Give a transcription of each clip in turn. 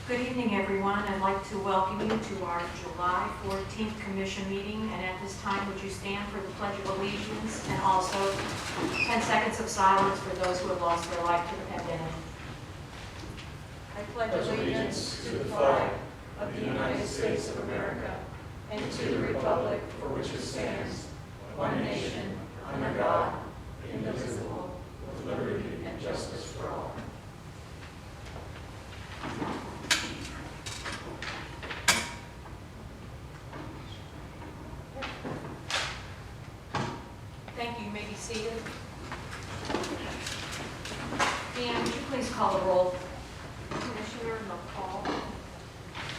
Good evening, everyone. I'd like to welcome you to our July 14th Commission meeting. And at this time, would you stand for the Pledge of Allegiance and also 10 seconds of silence for those who have lost their life to the pandemic. I pledge allegiance to the flag of the United States of America and to the republic for which it stands, one nation, under God, indivisible, with liberty and justice for all. Thank you. You may be seated. Dan, would you please call the roll? Commissioner McCall,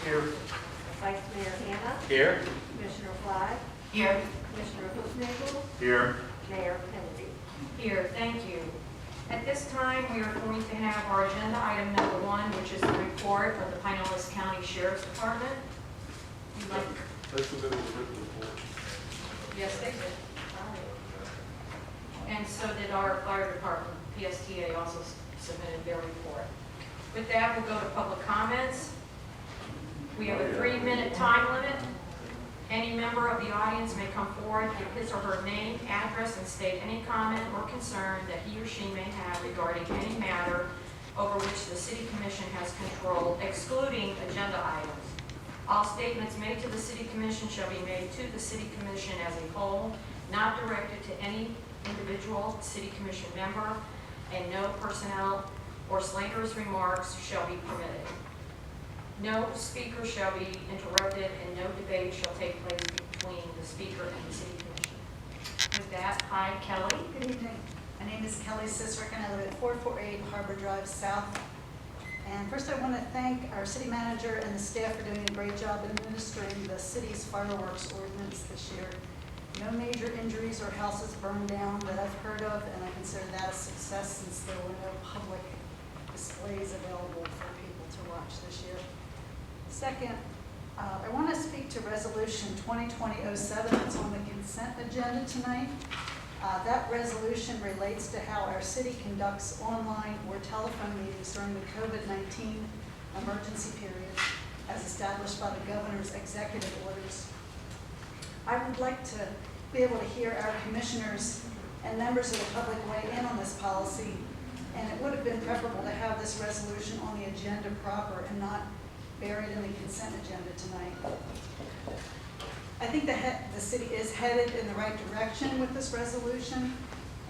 Here. Vice Mayor Hanna, Here. Commissioner Fly, Here. Commissioner Hoofnagel, Here. Mayor Kennedy. Here, thank you. At this time, we are going to have our agenda item number 1, which is the report of the Pinellas County Sheriff's Department. You'd like, That's the written report. yes, they did. And so did our fire department. PSTA also submitted their report. With that, we'll go to public comments. We have a 3-minute time limit. Any member of the audience may come forward, give his or her name, address, and state any comment or concern that he or she may have regarding any matter over which the City Commission has control, excluding agenda items. All statements made to the City Commission shall be made to the City Commission as a whole, not directed to any individual City Commission member, and no personnel or slanderous remarks shall be permitted. No speaker shall be interrupted, and no debate shall take place between the speaker and the City Commission. With that, hi, Kelly. Good evening. My name is Kelly Sisrick, and I live at 448 Harbor Drive South. And first, I want to thank our city manager and the staff for doing a great job administering the city's fireworks ordinance this year. No major injuries or houses burned down that I've heard of, and I consider that a success since there were no public displays available for people to watch this year. Second, I want to speak to Resolution 2020-07 that's on the consent agenda tonight. That resolution relates to how our city conducts online or telephone meetings during the COVID-19 emergency period as established by the governor's executive orders. I would like to be able to hear our commissioners and members of the public weigh in on this policy, and it would have been preferable to have this resolution on the agenda proper and not buried in the consent agenda tonight. I think the city is headed in the right direction with this resolution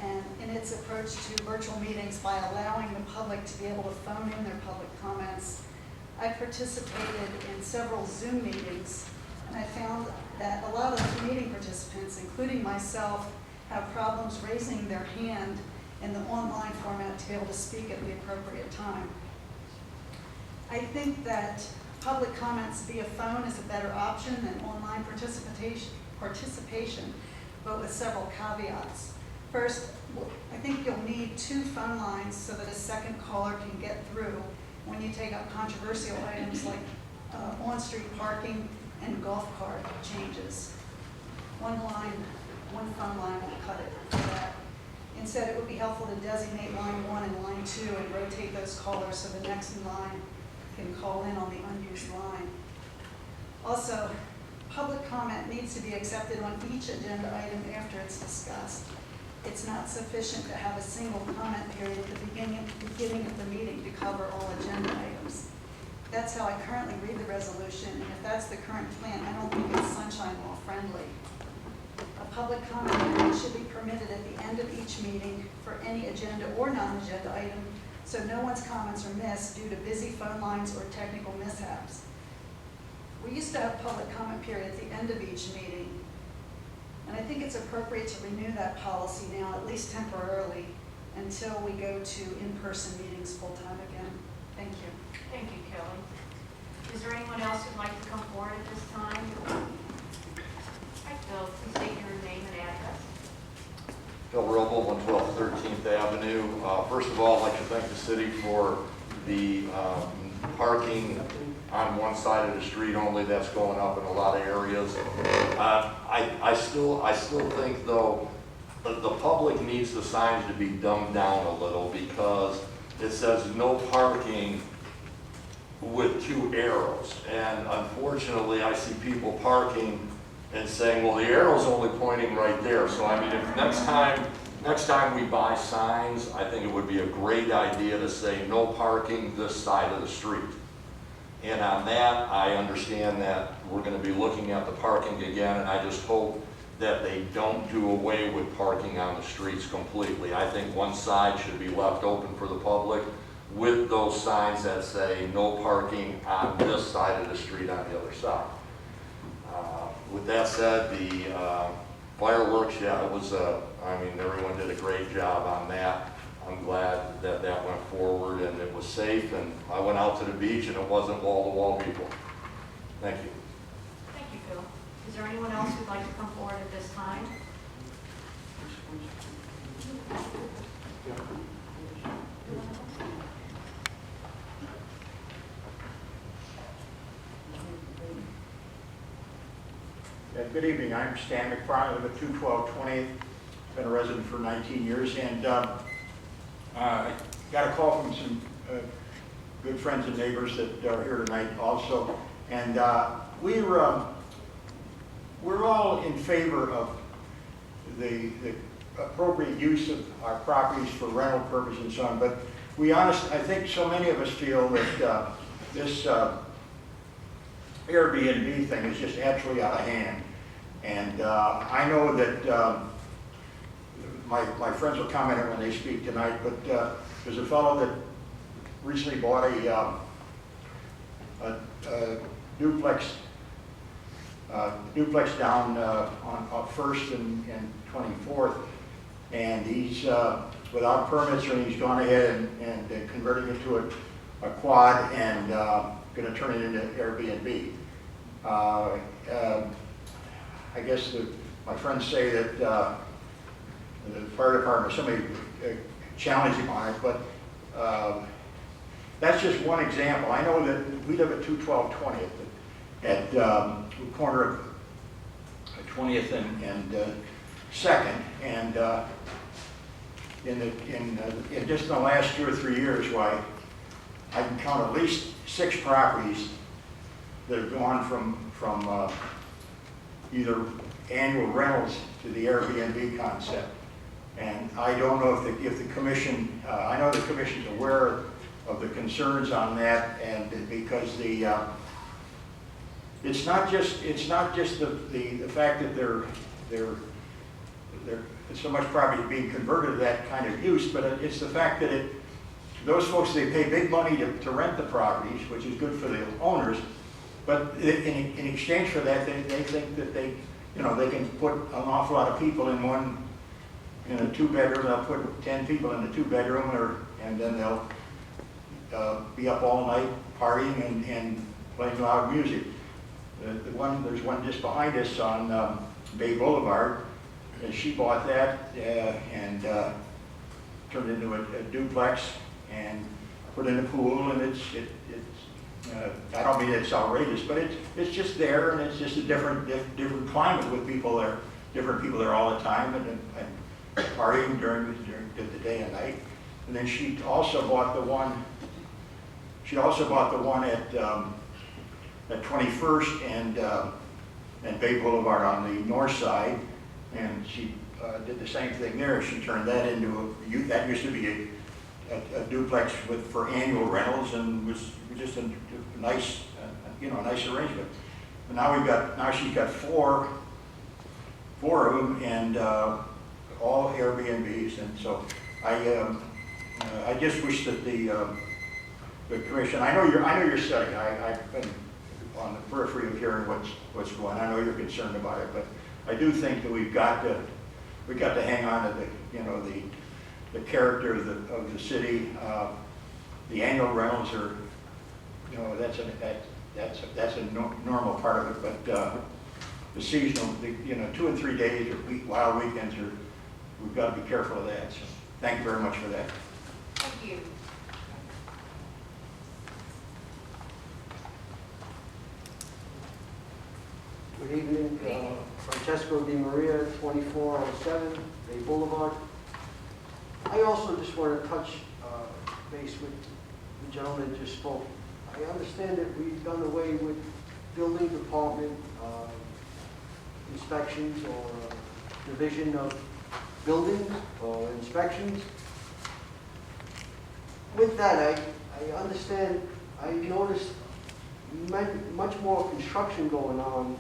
and in its approach to virtual meetings by allowing the public to be able to phone in their public comments. I participated in several Zoom meetings, and I found that a lot of the meeting participants, including myself, have problems raising their hand in the online format to be able to speak at the appropriate time. I think that public comments via phone is a better option than online participation, but with several caveats. First, I think you'll need 2 phone lines so that a second caller can get through when you take up controversial items like on-street parking and golf cart changes. One phone line will cut it for that. Instead, it would be helpful to designate line 1 and line 2 and rotate those callers so the next in line can call in on the unused line. Also, public comment needs to be accepted on each agenda item after it's discussed. It's not sufficient to have a single comment period at the beginning of the meeting to cover all agenda items. That's how I currently read the resolution, and if that's the current plan, I don't think it's sunshine law friendly. A public comment period should be permitted at the end of each meeting for any agenda or non-agenda item, so no one's comments are missed due to busy phone lines or technical mishaps. We used to have public comment period at the end of each meeting, and I think it's appropriate to renew that policy now, at least temporarily, until we go to in-person meetings full-time again. Thank you. Thank you, Kelly. Is there anyone else who'd like to come forward at this time? Hi, Phil. Please state your name and address. Phil Roble, 112 13th Avenue. First of all, I'd like to thank the city for the parking on one side of the street only. That's going up in a lot of areas. I still think, though, the public needs the signs to be dumbed down a little, because it says no parking with 2 arrows. And unfortunately, I see people parking and saying, well, the arrow's only pointing right there. So I mean, if next time we buy signs, I think it would be a great idea to say no parking this side of the street. And on that, I understand that we're gonna be looking at the parking again, and I just hope that they don't do away with parking on the streets completely. I think one side should be left open for the public with those signs that say no parking on this side of the street on the other side. With that said, the fireworks, yeah, it was, I mean, everyone did a great job on that. I'm glad that that went forward and it was safe, and I went out to the beach and it wasn't wall-to-wall people. Thank you. Thank you, Phil. Is there anyone else who'd like to come forward at this time? Good evening, I'm Stan McFarland, I live at 212 20th, been a resident for 19 years, and I got a call from some good friends and neighbors that are here tonight also, and we're all in favor of the appropriate use of our properties for rental purposes and so on, but I think so many of us feel that this Airbnb thing is just absolutely out of hand. And I know that my friends will comment when they speak tonight, but there's a fellow that recently bought a duplex down on First and 24th, and he's without permits, or he's gone ahead and converting it to a quad and going to turn it into Airbnb. I guess my friends say that the fire department, somebody challenged him on it, but that's just one example. I know that we live at 212 20th at the corner of 20th and 2nd, and in just the last 2 or 3 years, why I can count at least 6 properties that have gone from either annual rentals to the Airbnb concept. And I don't know if the commission, I know the commission's aware of the concerns on that, and because it's not just the fact that there's so much property being converted to that kind of use, but it's the fact that those folks, they pay big money to rent the properties, which is good for the owners, but in exchange for that, they think that they can put an awful lot of people in a 2-bedroom. They'll put 10 people in a 2-bedroom, and then they'll be up all night partying and playing loud music. There's one just behind us on Bay Boulevard, and she bought that and turned it into a duplex and put in a pool, and it's I don't mean it's outrageous, but it's just there, and it's just a different climate with people there, different people there all the time, and partying during the day and night. And then she also bought the one. She also bought the one at 21st and Bay Boulevard on the north side, and she did the same thing there. She turned that into that used to be a duplex for annual rentals, and was just a nice, nice arrangement. But now she's got four of them, and all Airbnbs. And so I just wish that the commission. I know you're studying. I've been on the periphery of hearing what's going on. I know you're concerned about it, but I do think that we've got to hang on to the character of the city. The annual rentals are, that's a normal part of it, but the seasonal, 2 and 3 days or wild weekends we've got to be careful of that. So thank you very much for that. Thank you. Good evening, Francesco Di Maria, 2407 Bay Boulevard. I also just want to touch base with the gentleman that just spoke. I understand that we've done away with building department inspections or division of buildings or inspections. With that, I understand, I noticed much more construction going on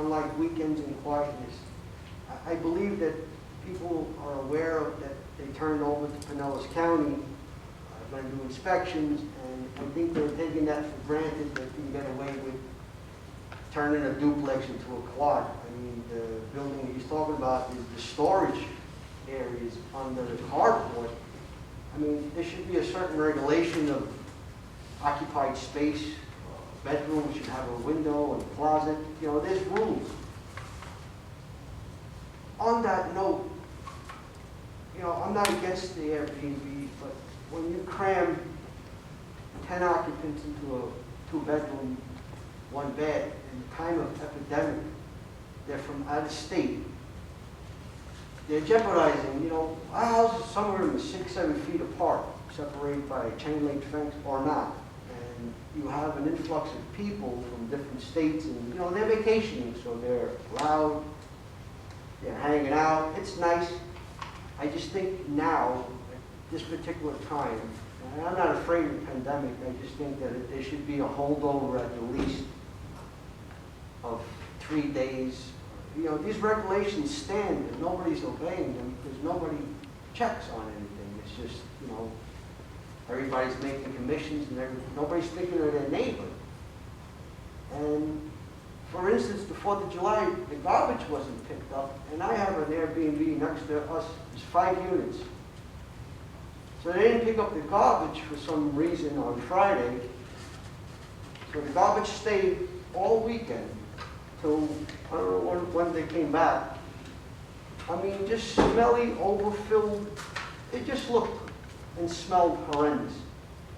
like weekends and quietness. I believe that people are aware of that they turned over to Pinellas County, going to do inspections, and I think they're taking that for granted that they can get away with turning a duplex into a quad. I mean, the building he's talking about is the storage areas under the carport. I mean, there should be a certain regulation of occupied space. Bedroom should have a window and a closet. You know, there's rules. On that note, you know, I'm not against the Airbnb, but when you cram 10 occupants into a 2-bedroom, 1 bed, in the time of epidemic, they're from out of state, they're jeopardizing, you know, our houses, some of them are 6-7 feet apart, separated by a chain link fence or not. And you have an influx of people from different states, and, you know, they're vacationing, so they're loud, they're hanging out, it's nice. I just think now, at this particular time, and I'm not afraid of the pandemic, I just think that there should be a holdover at the least of 3 days. You know, these regulations stand and nobody's obeying them because nobody checks on anything. It's just, you know, everybody's making commissions and nobody's thinking of their neighbor. And for instance, the 4th of July, the garbage wasn't picked up, and I have an Airbnb next to us, there's 5 units. So they didn't pick up the garbage for some reason on Friday. So the garbage stayed all weekend till, I don't know when they came back. I mean, just smelly, overfilled. It just looked and smelled horrendous.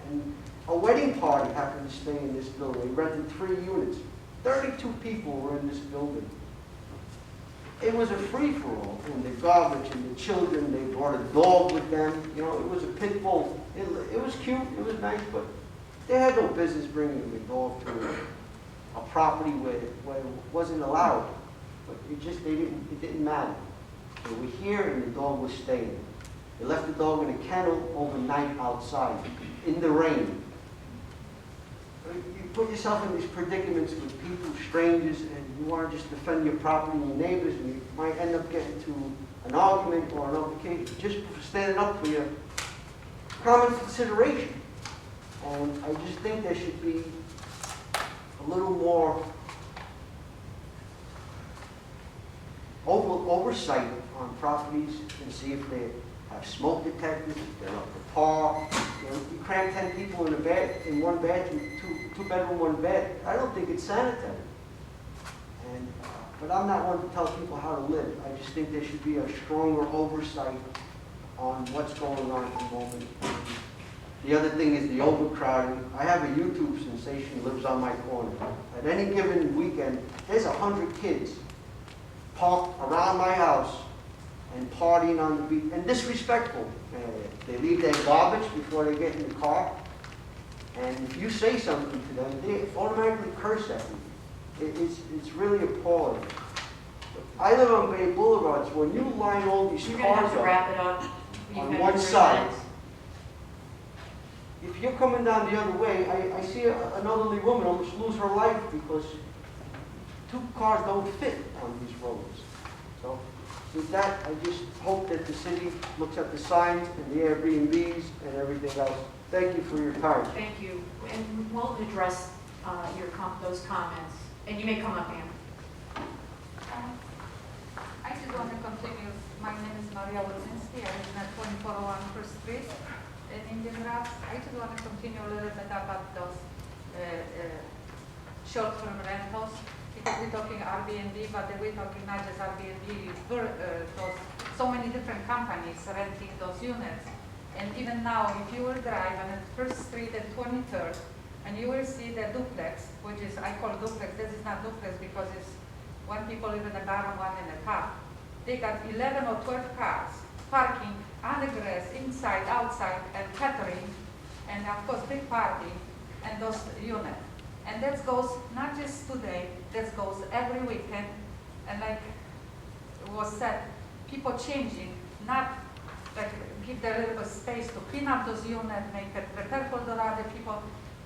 And a wedding party happened to stay in this building. We rented 3 units. 32 people were in this building. It was a free-for-all, and the garbage and the children, they brought a dog with them. You know, it was a pit bull. It was cute, it was nice, but they had no business bringing the dog to a property where it wasn't allowed. But it didn't matter. They were here, and the dog was staying. They left the dog in a kennel overnight outside, in the rain. You put yourself in these predicaments with people, strangers, and you want to just defend your property and your neighbors, and you might end up getting to an argument or an altercation just for standing up for your common consideration. And I just think there should be a little more oversight on properties and see if they have smoke detectors, if they're up to par. You know, you cram 10 people in a bed, in 1 bedroom, 2-bedroom, 1 bed. I don't think it's sanitary. And, but I'm not one to tell people how to live. I just think there should be a stronger oversight on what's going on at the moment. The other thing is the overcrowding. I have a YouTube sensation who lives on my corner. At any given weekend, there's 100 kids parked around my house and partying on the beach, and disrespectful. They leave their garbage before they get in the car, and if you say something to them, they automatically curse at you. It's really appalling. I live on Bay Boulevard, so when you line all these You're going to have cars to up wrap it up. You've on got one 3 side, minutes. if you're coming down the other way, I see an elderly woman almost lose her life because 2 cars don't fit on these roads. So with that, I just hope that the city looks at the signs and the Airbnbs and everything else. Thank you for your time. Thank you. And we'll address those comments. And you may come up, Ann. I just want to continue. My name is Maria Lozinski. I live at 2401 First Street in Indian Rocks. I just want to continue a little bit about those short-term rentals, because we're talking Airbnb, but we're talking not just Airbnb, so many different companies renting those units. And even now, if you will drive on First Street and 23rd, and you will see the duplex, which is, I call duplex, this is not duplex because it's 1 people live in the bottom, 1 in the top. They got 11 or 12 cars parking on the grass, inside, outside, and catering, and of course, big party. and those units. And that goes not just today, that goes every weekend. And like was said, people changing, not like give them a little space to clean up those units, make it prepare for the other people.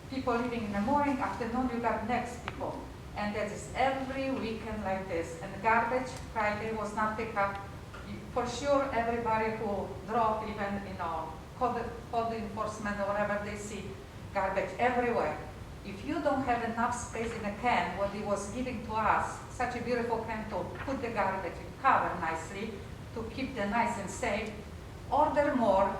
People leaving in the morning, afternoon, you got next people. And that is every weekend like this. And the garbage Friday was not picked up. For sure, everybody who drove, even, code enforcement or whatever, they see garbage everywhere. If you don't have enough space in a can, what he was giving to us, such a beautiful can to put the garbage in cover nicely, to keep them nice and safe, order more.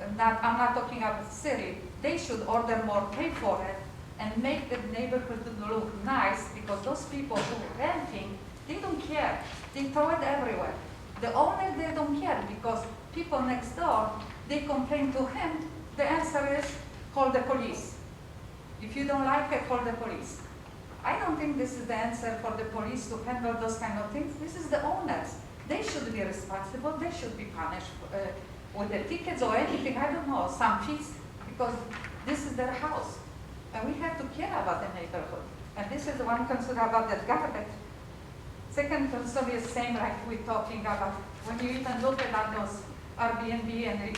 I'm not talking about the city. They should order more, pay for it, and make the neighborhood look nice, because those people who are renting, they don't care. They throw it everywhere. The owner, they don't care, because people next door, they complain to him. The answer is, call the police. If you don't like it, call the police. I don't think this is the answer for the police to handle those kind of things. This is the owners. They should be responsible. They should be punished with the tickets or anything, I don't know, some fees, because this is their house. And we have to care about the neighborhood. And this is one concern about the garbage. Second concern is same like we're talking about. When you even look at those Airbnb and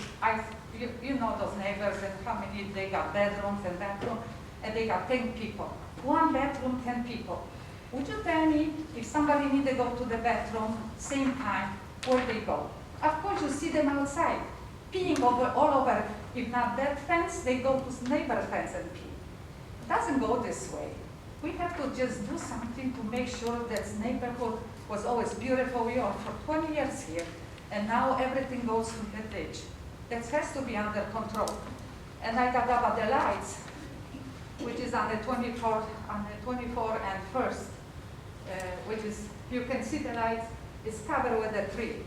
you know those neighbors and how many they got bedrooms and bathrooms, and they got 10 people. One bedroom, 10 people. Would you tell me if somebody need to go to the bathroom same time, where they go? Of course, you see them outside, peeing all over. If not that fence, they go to neighbor fence and pee. It doesn't go this way. We have to just do something to make sure that neighborhood was always beautiful. We are for 20 years here, and now everything goes to the ditch. That has to be under control. And I got about the lights, which is on the 24 and 1st, which is, you can see the lights, is covered with a tree.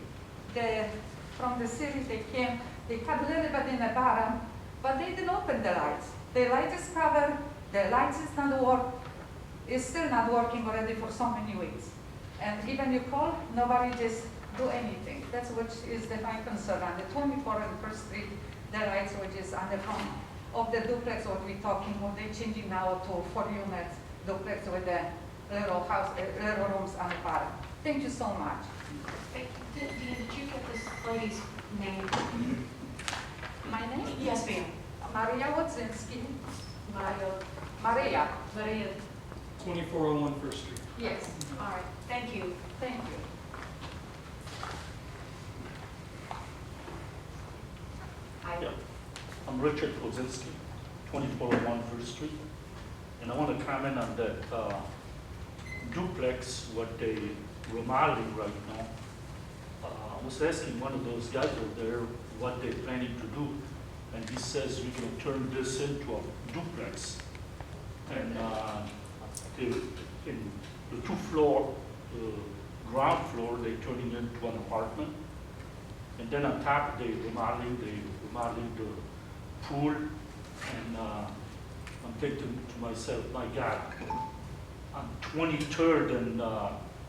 From the city, they came, they cut a little bit in the bottom, but they didn't open the lights. The light is covered, the lights is not work, is still not working already for so many weeks. And even you call, nobody just do anything. That's what is my concern. On the 24 and 1st Street, the lights, which is on the front of the duplex, what we're talking about, they're changing now to 4 units duplex with the little house, little rooms on the bottom. Thank you so much. Did you get this lady's name? My name? Yes, ma'am. Maria Wodzinski. Maria. Maria. 2401 First Street. Yes. All right, thank you. Thank you. Yeah, I'm Richard Kozinski, 2401 First Street. And I want to comment on that duplex, what they remodeling right now. I was asking one of those guys over there what they're planning to do. And he says you're going to turn this into a duplex. And in the 2-floor, ground floor, they're turning into an apartment. And then on top, they remodeling the pool. And I'm thinking to myself, my God, on 23rd and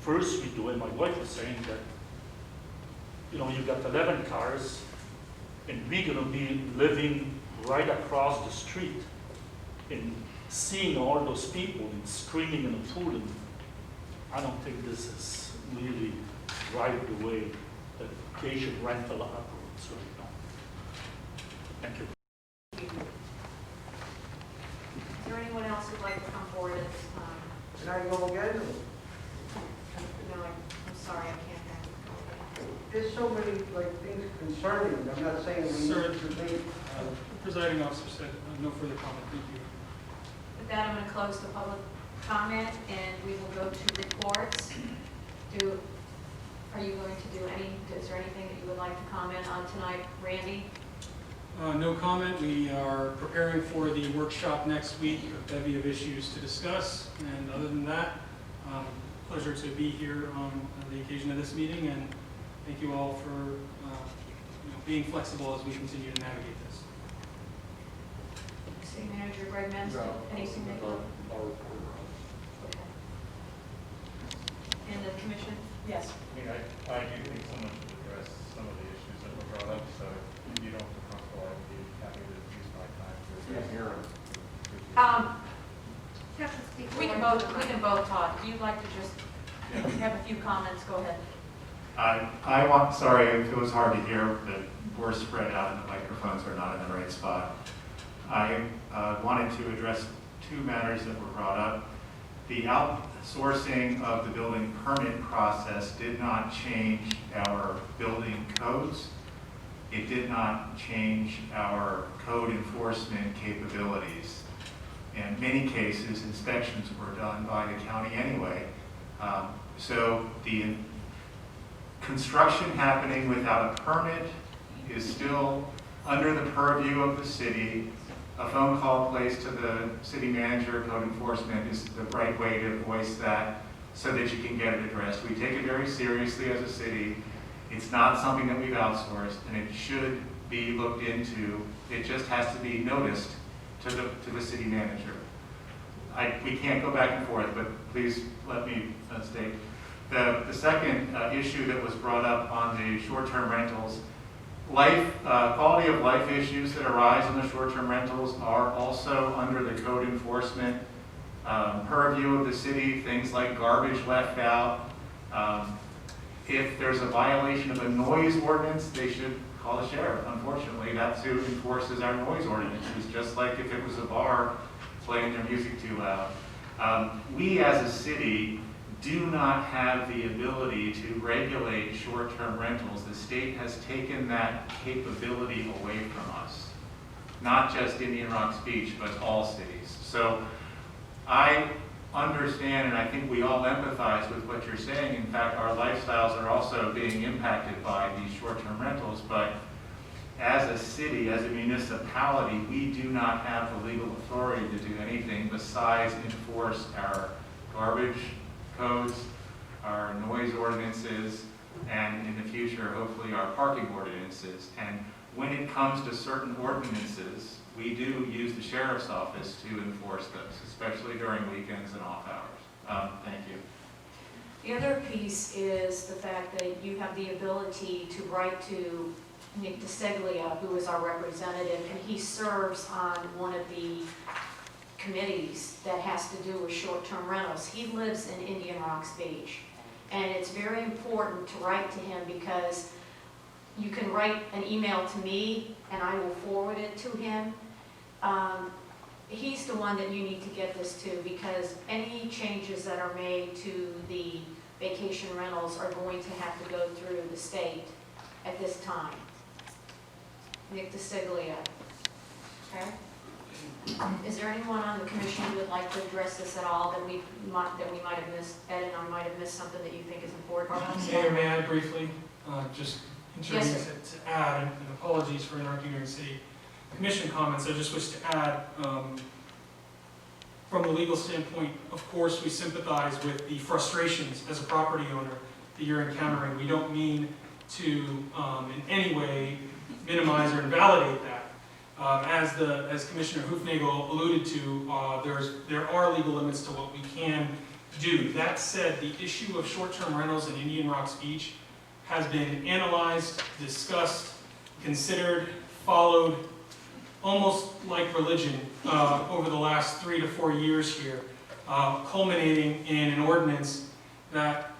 1st Street, the way my wife was saying that, you know, you got 11 cars, and we're gonna be living right across the street and seeing all those people and screaming in the pool. And I don't think this is really right the way that vacation rental operates right now. Thank you. Is there anyone else who'd like to come forward at this time? Can I go again? No, I'm sorry, I can't have you go again. There's so many, like, things concerning, I'm not saying we need Sir, to debate. Presiding officer said no further comment. Thank you. With that, I'm going to close the public comment, and we will go to reports. Are you going to do is there anything that you would like to comment on tonight, Randy? No comment. We are preparing for the workshop next week, a bevy of issues to discuss. And other than that, pleasure to be here on the occasion of this meeting, and thank you all for being flexible as we continue to navigate this. City Manager Greg Menz, anything that you Okay. And the commission? Yes. I mean, I do think someone should address some of the issues that were brought up, so if you don't feel comfortable, I'd be happy to use my time to address. You have to speak We can more to both, the we can both talk. Do you like to just have a few comments? Go ahead. I want, sorry if it was hard to hear, but we're spread out and the microphones are not in the right spot. I wanted to address two matters that were brought up. The outsourcing of the building permit process did not change our building codes. It did not change our code enforcement capabilities. In many cases, inspections were done by the county anyway. So the construction happening without a permit is still under the purview of the city. A phone call placed to the city manager, code enforcement, is the right way to voice that so that you can get it addressed. We take it very seriously as a city. It's not something that we've outsourced, and it should be looked into. It just has to be noticed to the city manager. We can't go back and forth, but please let me state. The second issue that was brought up on the short-term rentals, quality of life issues that arise in the short-term rentals are also under the code enforcement purview of the city, things like garbage left out. If there's a violation of a noise ordinance, they should call the sheriff. Unfortunately, that's who enforces our noise ordinances, just like if it was a bar playing their music too loud. We as a city do not have the ability to regulate short-term rentals. The state has taken that capability away from us, not just Indian Rocks Beach, but all cities. So I understand, and I think we all empathize with what you're saying. In fact, our lifestyles are also being impacted by these short-term rentals, but as a city, as a municipality, we do not have the legal authority to do anything besides enforce our garbage codes, our noise ordinances, and in the future, hopefully, our parking ordinances. And when it comes to certain ordinances, we do use the sheriff's office to enforce those, especially during weekends and off hours. Thank you. The other piece is the fact that you have the ability to write to Nick DeSeglia, who is our representative, and he serves on one of the committees that has to do with short-term rentals. He lives in Indian Rocks Beach, and it's very important to write to him because you can write an email to me and I will forward it to him. He's the one that you need to get this to because any changes that are made to the vacation rentals are going to have to go through the state at this time. Nick DeSeglia. Okay? Is there anyone on the commission who would like to address this at all that we might have missed? Ed and I might have missed something that you think is important. Mayor, may I briefly just intervene Yes, sir. to add, and apologies for interrupting your city commission comments. I just wish to add, from the legal standpoint, of course, we sympathize with the frustrations as a property owner that you're encountering. We don't mean to in any way minimize or invalidate that. As Commissioner Hoofnagel alluded to, there are legal limits to what we can do. That said, the issue of short-term rentals in Indian Rocks Beach has been analyzed, discussed, considered, followed, almost like religion over the last 3 to 4 years here, culminating in an ordinance that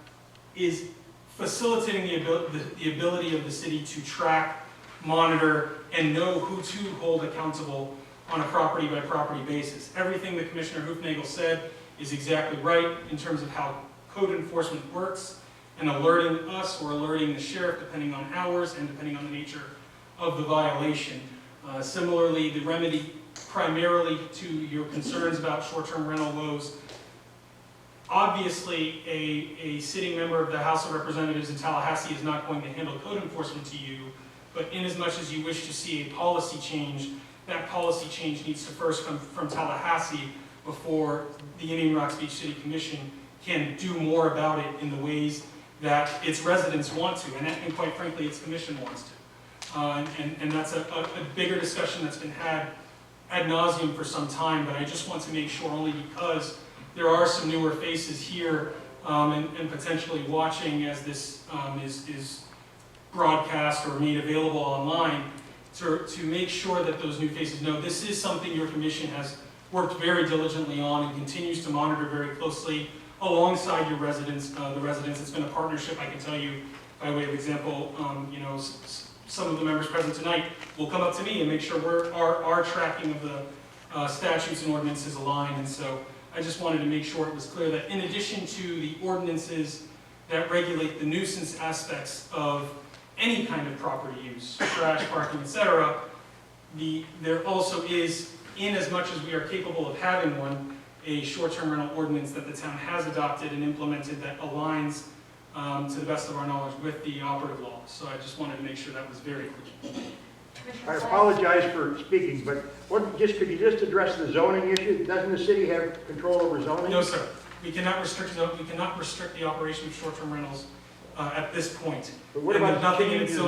is facilitating the ability of the city to track, monitor, and know who to hold accountable on a property-by-property basis. Everything that Commissioner Hoofnagel said is exactly right in terms of how code enforcement works and alerting us or alerting the sheriff depending on hours and depending on the nature of the violation. Similarly, the remedy primarily to your concerns about short-term rental woes. Obviously, a sitting member of the House of Representatives in Tallahassee is not going to handle code enforcement to you, but inasmuch as you wish to see a policy change, that policy change needs to first come from Tallahassee before the Indian Rocks Beach City Commission can do more about it in the ways that its residents want to, and quite frankly, its commission wants to. And that's a bigger discussion that's been had ad nauseum for some time, but I just want to make sure, only because there are some newer faces here and potentially watching as this is broadcast or made available online, to make sure that those new faces know this is something your commission has worked very diligently on and continues to monitor very closely alongside your residents, the residents. It's been a partnership, I can tell you, by way of example, you know, some of the members present tonight will come up to me and make sure our tracking of the statutes and ordinances align. And so I just wanted to make sure it was clear that in addition to the ordinances that regulate the nuisance aspects of any kind of property use, trash, parking, etc., there also is, in as much as we are capable of having one, a short-term rental ordinance that the town has adopted and implemented that aligns, to the best of our knowledge, with the operative law. So I just wanted to make sure that was very clear. I apologize for speaking, but could you just address the zoning issue? Doesn't the city have control over zoning? No, sir. We cannot restrict the operation of short-term rentals at this point. But what And about nothing in changing its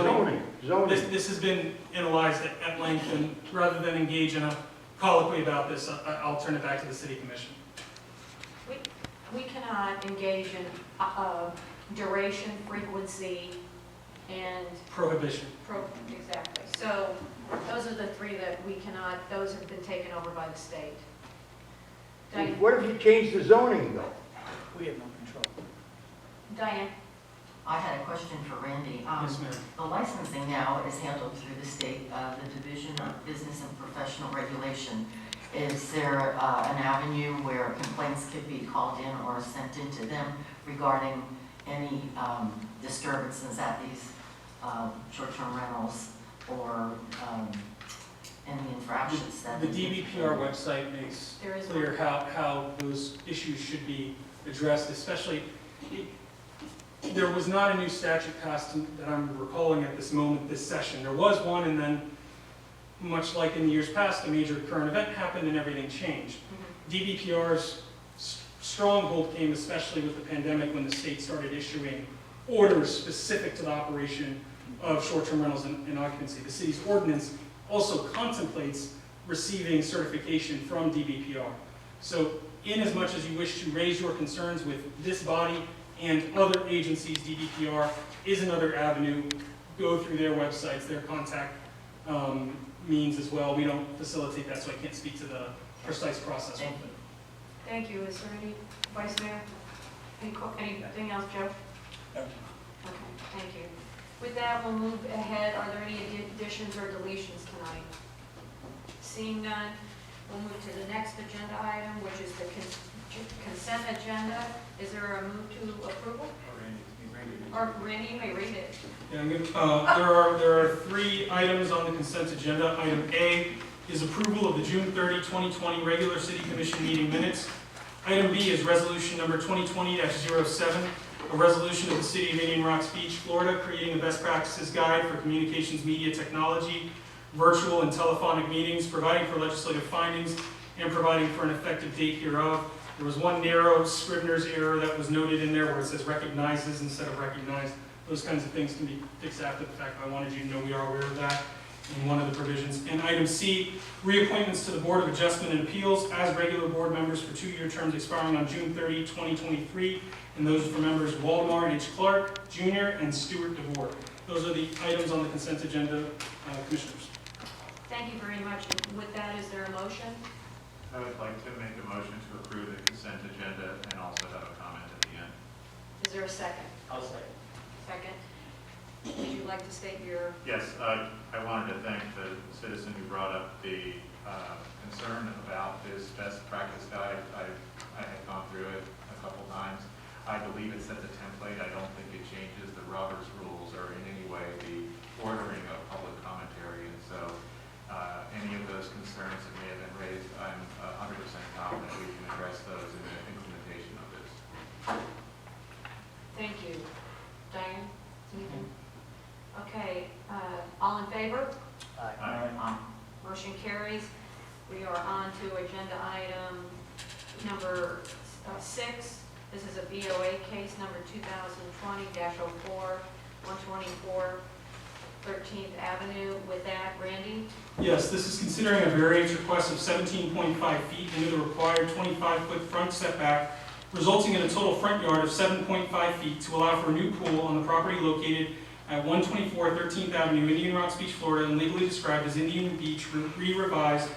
the zoning? This has been analyzed at length, and rather than engage in a colloquy about this, I'll turn it back to the city commission. We cannot engage in duration, frequency, and Prohibition. exactly. So those are the three that we cannot, those have been taken over by the state. Diane? What if you change the zoning, though? We have no control. Diane? I had a question for Randy. Yes, ma'am. The licensing now is handled through the state, the Division of Business and Professional Regulation. Is there an avenue where complaints could be called in or sent in to them regarding any disturbances at these short-term rentals or any infractions that... The DBPR website makes There is clear how those issues should be addressed, especially, there was not a new statute passed that I'm recalling at this moment, this session. There was one, and then, much like in the years past, a major current event happened and everything changed. DBPR's stronghold came especially with the pandemic when the state started issuing orders specific to the operation of short-term rentals and occupancy. The city's ordinance also contemplates receiving certification from DBPR. So in as much as you wish to raise your concerns with this body and other agencies, DBPR is another avenue. Go through their websites, their contact means as well. We don't facilitate that, so I can't speak to the precise process. Thank you. Thank you. Is there any, Vice Mayor? Anything else, Joe? No. Okay, thank you. With that, we'll move ahead. Are there any additions or deletions tonight? Seeing none, we'll move to the next agenda item, which is the consent agenda. Is there a move to approval? Or Randy, you may read it. Yeah, there are three items on the consent agenda. Item A is approval of the June 30, 2020 regular city commission meeting minutes. Item B is resolution number 2020-07, a resolution of the city of Indian Rocks Beach, Florida, creating a best practices guide for communications media technology, virtual and telephonic meetings, providing for legislative findings, and providing for an effective date hereof. There was one narrow Scrivener's error that was noted in there where it says recognizes instead of recognized. Those kinds of things can be fixed after the fact. I wanted you to know we are aware of that in one of the provisions. And item C, reappointments to the Board of Adjustment and Appeals as regular board members for 2-year terms expiring on June 30, 2023. And those are for members Waldemar H. Clark, Jr. and Stuart DeVore. Those are the items on the consent agenda, Commissioners. Thank you very much. With that, is there a motion? I would like to make a motion to approve the consent agenda and also have a comment at the end. Is there a second? I'll second. Second. Would you like to state your... Yes, I wanted to thank the citizen who brought up the concern about this best practice guide. I had gone through it a couple times. I believe it sets a template. I don't think it changes the Roberts rules or in any way the ordering of public commentary. And so any of those concerns that may have been raised, I'm 100% confident we can address those in the implementation of this. Thank you. Diane? Anything? Okay, all in favor? Aye. Motion carries. We are on to agenda item number 6. This is a BOA case number 2020-04, 124 13th Avenue. With that, Randy? Yes, this is considering a variance request of 17.5 feet into the required 25-foot front setback, resulting in a total front yard of 7.5 feet to allow for a new pool on the property located at 124 13th Avenue, Indian Rocks Beach, Florida, and legally described as Indian Beach Re-Revised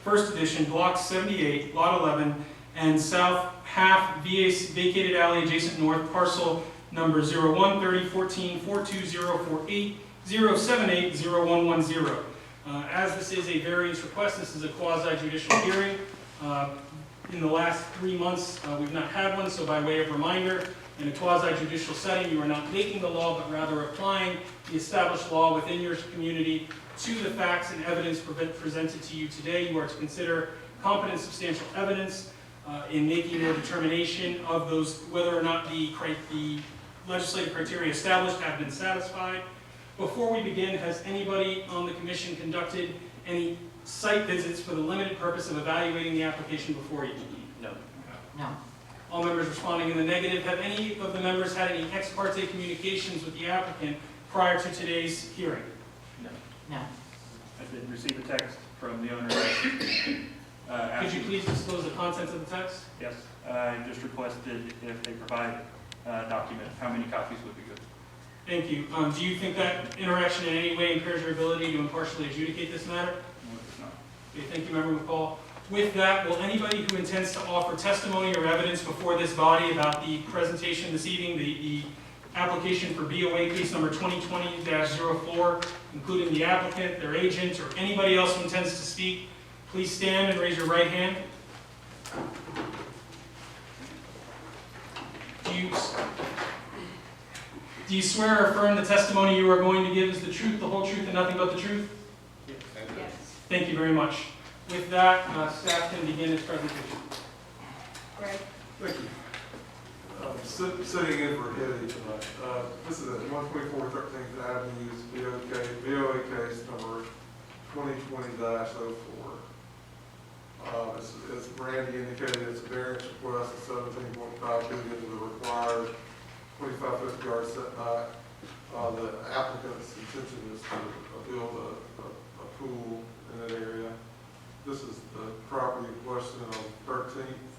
First Edition, Block 78, Lot 11, and south half vacated alley adjacent north parcel number 013014420480780110. As this is a variance request, this is a quasi-judicial hearing. In the last 3 months, we've not had one, so by way of reminder, in a quasi-judicial setting, you are not making the law, but rather applying the established law within your community to the facts and evidence presented to you today. You are to consider competent substantial evidence in making your determination of those, whether or not the legislative criteria established have been satisfied. Before we begin, has anybody on the commission conducted any site visits for the limited purpose of evaluating the application before you? No. No. All members responding in the negative. Have any of the members had any ex parte communications with the applicant prior to today's hearing? No. No. I did receive a text from the owner. Could you please disclose the contents of the text? Yes, I just requested if they provide a document, how many copies would be good. Thank you. Do you think that interaction in any way impairs your ability to impartially adjudicate this matter? No, it's not. Okay, thank you, Member McCall. With that, will anybody who intends to offer testimony or evidence before this body about the presentation this evening, the application for BOA case number 2020-04, including the applicant, their agent, or anybody else who intends to speak, please stand and raise your right hand. Do you swear or affirm the testimony you are going to give is the truth, the whole truth, and nothing but the truth? Yes. Thank you very much. With that, staff can begin its presentation. Greg? Thank you. Sitting in for Eddie tonight. This is at 124 13th Avenue's BOA case number 2020-04. As Randy indicated, it's a variance request of 17.5 feet into the required 25-foot yard setback. The applicant's intention is to build a pool in that area. This is the property in question on 13th.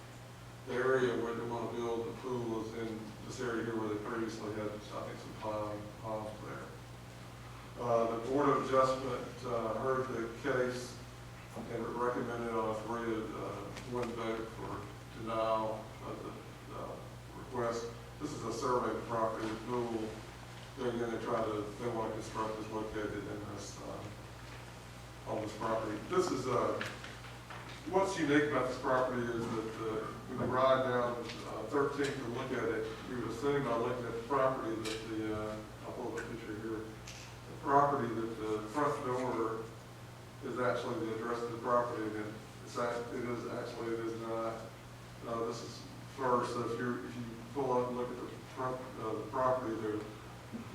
The area where they want to build the pool is in this area here where they previously had, I think, some ponds there. The Board of Adjustment heard the case and recommended on a 3-1 vote for denial of the request. This is a survey property, the pool. Again, they want to construct is located in this on this property. This is what's unique about this property is that when you ride down 13th and look at it, you would assume by looking at the property that I'll pull the picture here, the property that the front door is actually the address of the property, and it is not. This is first, so if you pull up and look at the front of the property, the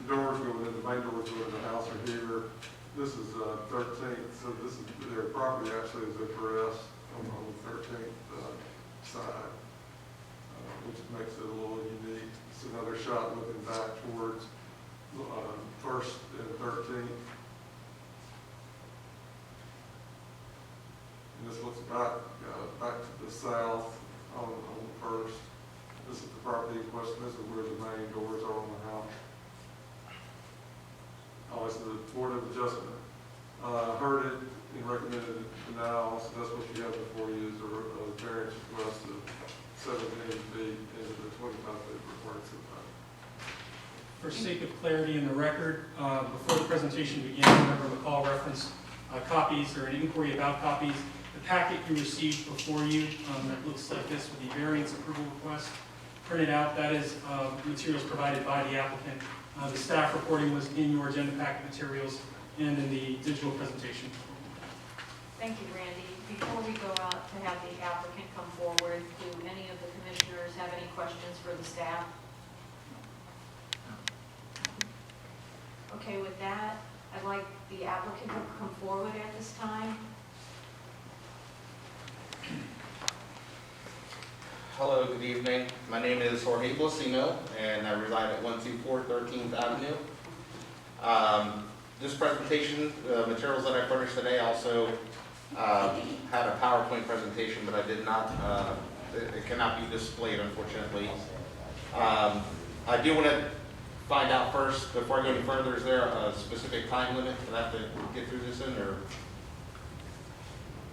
doors going in, the main doors going in the house are here. This is 13th, so this is their property actually is addressed on the 13th side, which makes it a little unique. It's another shot looking back towards First and 13th. And this looks back to the south on First. This is the property in question. This is where the main doors are on the house. Obviously, the Board of Adjustment heard it and recommended denial. So that's what you have before you is a variance request of 17 feet into the 25-foot required setback. For sake of clarity in the record, before the presentation began, Member McCall referenced copies or an inquiry about copies. The packet you received before you that looks like this with the variance approval request printed out, that is materials provided by the applicant. The staff reporting was in your agenda packet materials and in the digital presentation. Thank you, Randy. Before we go out to have the applicant come forward, do any of the commissioners have any questions for the staff? Okay, with that, I'd like the applicant to come forward at this time. Hello, good evening. My name is Jorge Blasino, and I reside at 124 13th Avenue. This presentation, the materials that I furnished today also had a PowerPoint presentation, but I did not, it cannot be displayed, unfortunately. I do want to find out first, before I go any further, is there a specific time limit that I have to get through this in, or?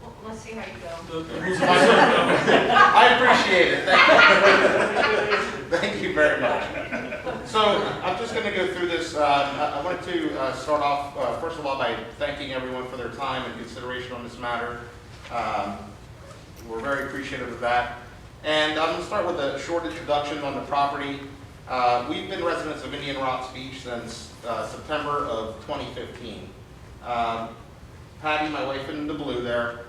Well, let's see how you go. The rules of order. I appreciate it, thank you. Thank you very much. So, I'm just gonna go through this. I wanted to start off, first of all, by thanking everyone for their time and consideration on this matter. We're very appreciative of that. And I'm gonna start with a short introduction on the property. We've been residents of Indian Rocks Beach since September of 2015. Patty, my wife in the blue there,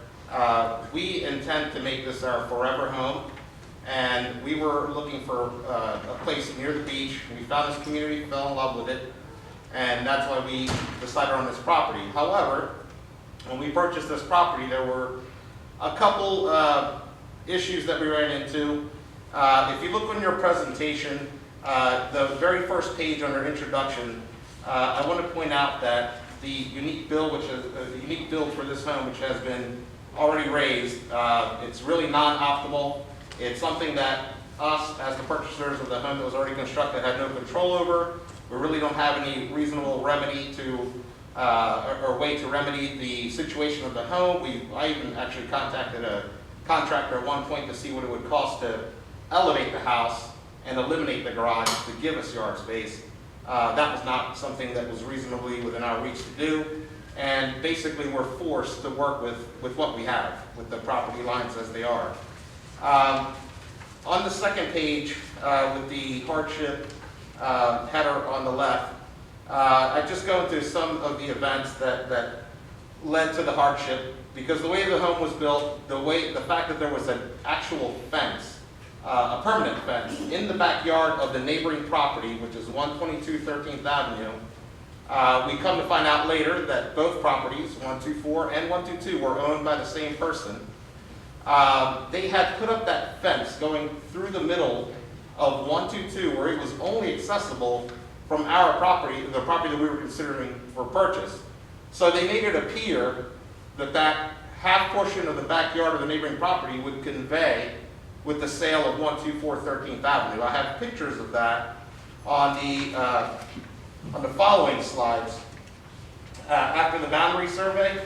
we intend to make this our forever home, and we were looking for a place near the beach. We found this community, fell in love with it, and that's why we decided on this property. However, when we purchased this property, there were a couple issues that we ran into. If you look on your presentation, the very first page under introduction, I want to point out that the unique bill, which is a unique bill for this home, which has been already raised, it's really non-optimal. It's something that us, as the purchasers of the home that was already constructed, had no control over. We really don't have any reasonable remedy to, or way to remedy the situation of the home. I even actually contacted a contractor at one point to see what it would cost to elevate the house and eliminate the garage to give us yard space. That was not something that was reasonably within our reach to do, and basically we're forced to work with what we have, with the property lines as they are. On the second page, with the hardship header on the left, I just go into some of the events that led to the hardship, because the way the home was built, the fact that there was an actual fence, a permanent fence in the backyard of the neighboring property, which is 122 13th Avenue. We come to find out later that both properties, 124 and 122, were owned by the same person. They had put up that fence going through the middle of 122, where it was only accessible from our property, the property that we were considering for purchase. So they made it appear that that half portion of the backyard of the neighboring property would convey with the sale of 124 13th Avenue. I have pictures of that on the following slides. After the boundary survey,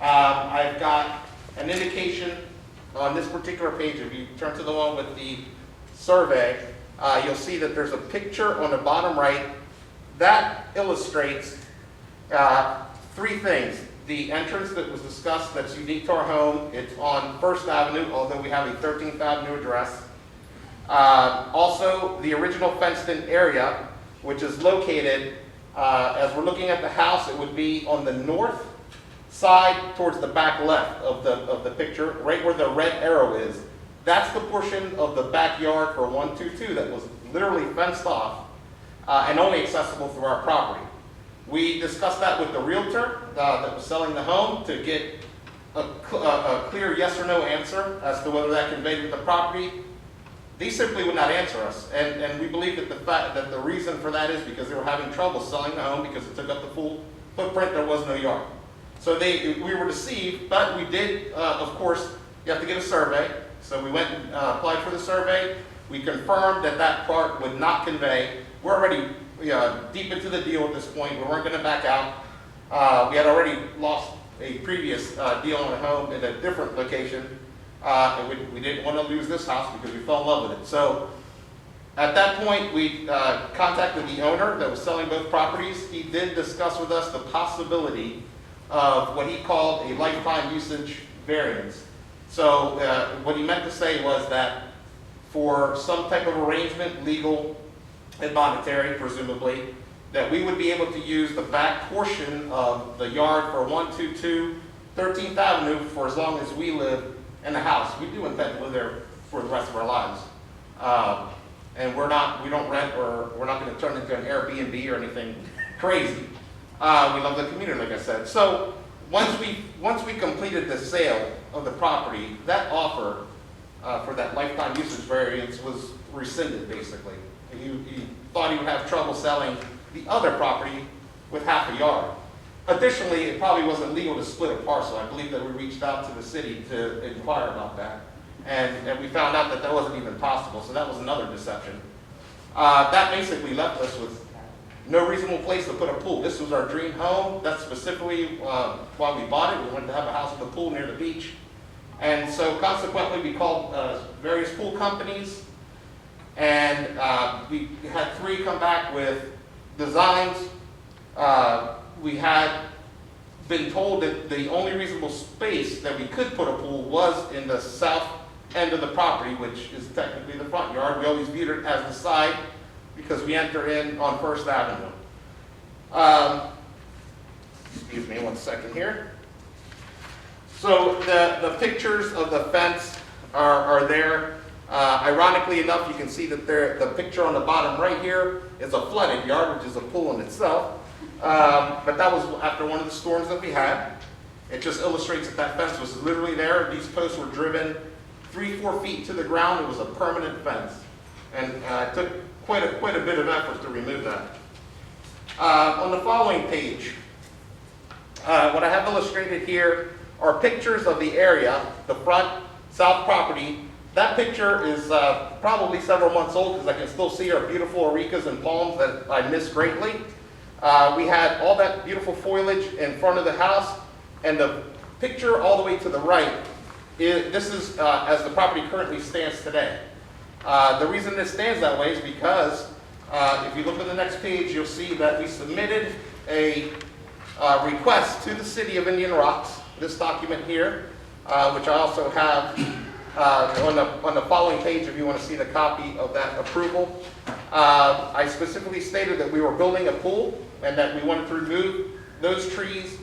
I've got an indication on this particular page. If you turn to the one with the survey, you'll see that there's a picture on the bottom right that illustrates three things. The entrance that was discussed that's unique to our home, it's on First Avenue, although we have a 13th Avenue address. Also, the original fenced-in area, which is located, as we're looking at the house, it would be on the north side towards the back left of the picture, right where the red arrow is. That's the portion of the backyard for 122 that was literally fenced off and only accessible through our property. We discussed that with the realtor that was selling the home to get a clear yes or no answer as to whether that conveyed with the property. They simply would not answer us, and we believe that the reason for that is because they were having trouble selling the home because it took up the full footprint. There was no yard, so we were deceived. But we did, of course, you have to get a survey. So we went and applied for the survey. We confirmed that that part would not convey. We're already deep into the deal at this point. We weren't going to back out. We had already lost a previous deal on a home in a different location. And we didn't want to lose this house because we fell in love with it. So at that point, we contacted the owner that was selling both properties. He did discuss with us the possibility of what he called a lifetime usage variance. So what he meant to say was that for some type of arrangement, legal and monetary, presumably, that we would be able to use the back portion of the yard for 122 13th Avenue for as long as we live in the house. We do intend to live there for the rest of our lives. And we don't rent, or we're not going to turn into an Airbnb or anything crazy. We love the community, like I said. So once we completed the sale of the property, that offer for that lifetime usage variance was rescinded, basically. He thought he would have trouble selling the other property with half a yard. Additionally, it probably wasn't legal to split a parcel. I believe that we reached out to the city to inquire about that. And we found out that that wasn't even possible, so that was another deception. That basically left us with no reasonable place to put a pool. This was our dream home. That's specifically why we bought it. We wanted to have a house with a pool near the beach. And so consequently, we called various pool companies, and we had 3 come back with designs. We had been told that the only reasonable space that we could put a pool was in the south end of the property, which is technically the front yard. We always viewed it as the side because we enter in on First Avenue. Excuse me one second here. So the pictures of the fence are there. Ironically enough, you can see that the picture on the bottom right here is a flooded yard, which is a pool in itself. But that was after one of the storms that we had. It just illustrates that that fence was literally there. These posts were driven 3-4 feet to the ground. It was a permanent fence. And it took quite a bit of effort to remove that. On the following page, what I have illustrated here are pictures of the area, the front south property. That picture is probably several months old because I can still see our beautiful arecas and palms that I miss greatly. We had all that beautiful foliage in front of the house, and the picture all the way to the right, this is as the property currently stands today. The reason this stands that way is because if you look at the next page, you'll see that we submitted a request to the City of Indian Rocks, this document here, which I also have on the following page if you want to see the copy of that approval. I specifically stated that we were building a pool and that we wanted to remove those trees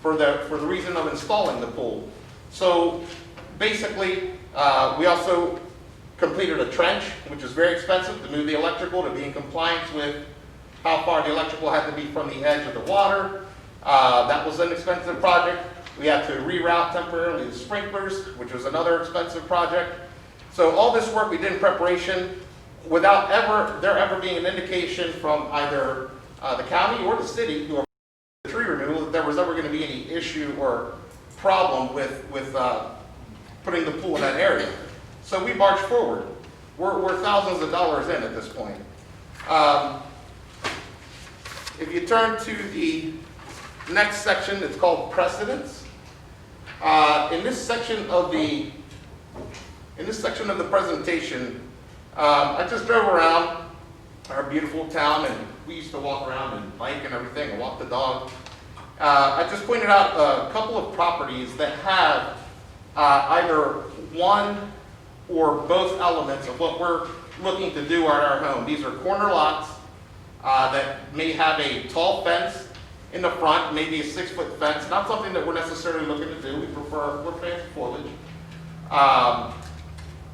for the reason of installing the pool. So basically, we also completed a trench, which is very expensive to move the electrical to be in compliance with how far the electrical had to be from the edge of the water. That was an expensive project. We had to reroute temporarily the sprinklers, which was another expensive project. So all this work we did in preparation without there ever being an indication from either the county or the city who are the tree removal that there was ever going to be any issue or problem with putting the pool in that area. So we marched forward. We're thousands of dollars in at this point. If you turn to the next section, it's called precedents. In this section of the presentation, I just drove around our beautiful town, and we used to walk around and bike and everything, and walk the dog. I just pointed out a couple of properties that have either one or both elements of what we're looking to do at our home. These are corner lots that may have a tall fence in the front, maybe a 6-foot fence. Not something that we're necessarily looking to do. We're fans of foliage.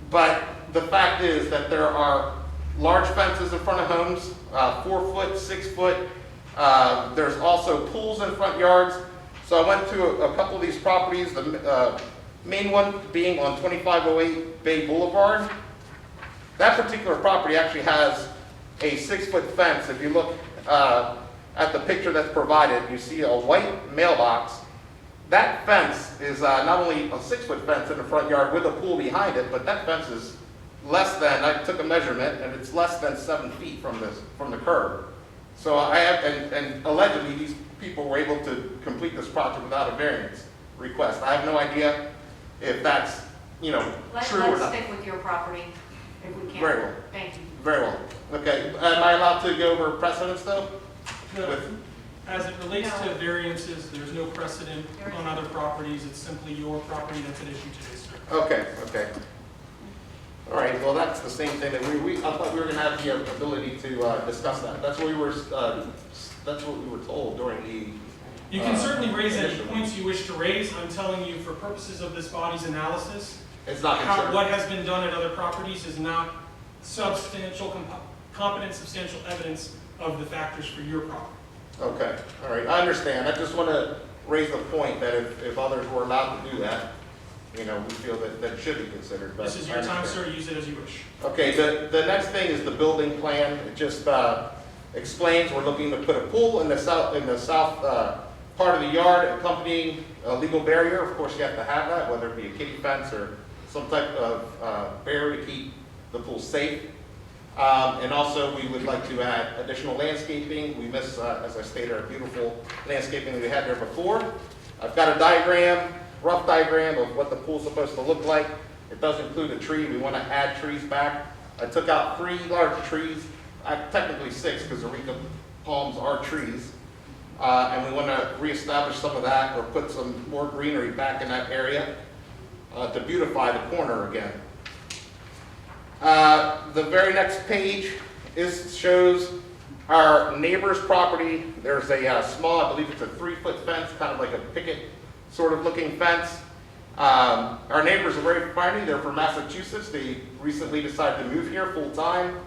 But the fact is that there are large fences in front of homes, 4-foot, 6-foot. There's also pools in front yards. So I went to a couple of these properties, the main one being on 2508 Bay Boulevard. That particular property actually has a 6-foot fence. If you look at the picture that's provided, you see a white mailbox. That fence is not only a 6-foot fence in the front yard with a pool behind it, but that fence is less than, I took a measurement, and it's less than 7 feet from the curb. So I have, and allegedly these people were able to complete this project without a variance request. I have no idea if that's, true or Let's not. stick with your property if we can. Very well. Thank you. Very well. Okay, am I allowed to go over precedents though? As it relates to variances, there's no precedent on other properties. It's simply your property that's at issue today, sir. Okay. All right, well, that's the same thing that I thought we were gonna have the ability to discuss that. That's what we were told during the. You can certainly raise any initial- points you wish to raise. I'm telling you, for purposes of this body's analysis, It's not considered. what has been done at other properties is not competent, substantial evidence of the factors for your property. Okay, all right, I understand. I just want to raise the point that if others were allowed to do that, we feel that it should be considered. But This is your I time, understand. sir. Use it as you wish. Okay, the next thing is the building plan. It just explains we're looking to put a pool in the south part of the yard, accompanying a legal barrier. Of course, you have to have that, whether it be a kiddie fence or some type of barrier to keep the pool safe. And also, we would like to add additional landscaping. We miss, as I stated, our beautiful landscaping that we had there before. I've got a diagram rough diagram of what the pool's supposed to look like. It does include a tree. We want to add trees back. I took out 3 large trees, technically 6 because Areca palms are trees. And we want to reestablish some of that or put some more greenery back in that area to beautify the corner again. The very next page shows our neighbor's property. There's a small, I believe it's a 3-foot fence, kind of like a picket sort of looking fence. Our neighbors are very friendly. They're from Massachusetts. They recently decided to move here full time.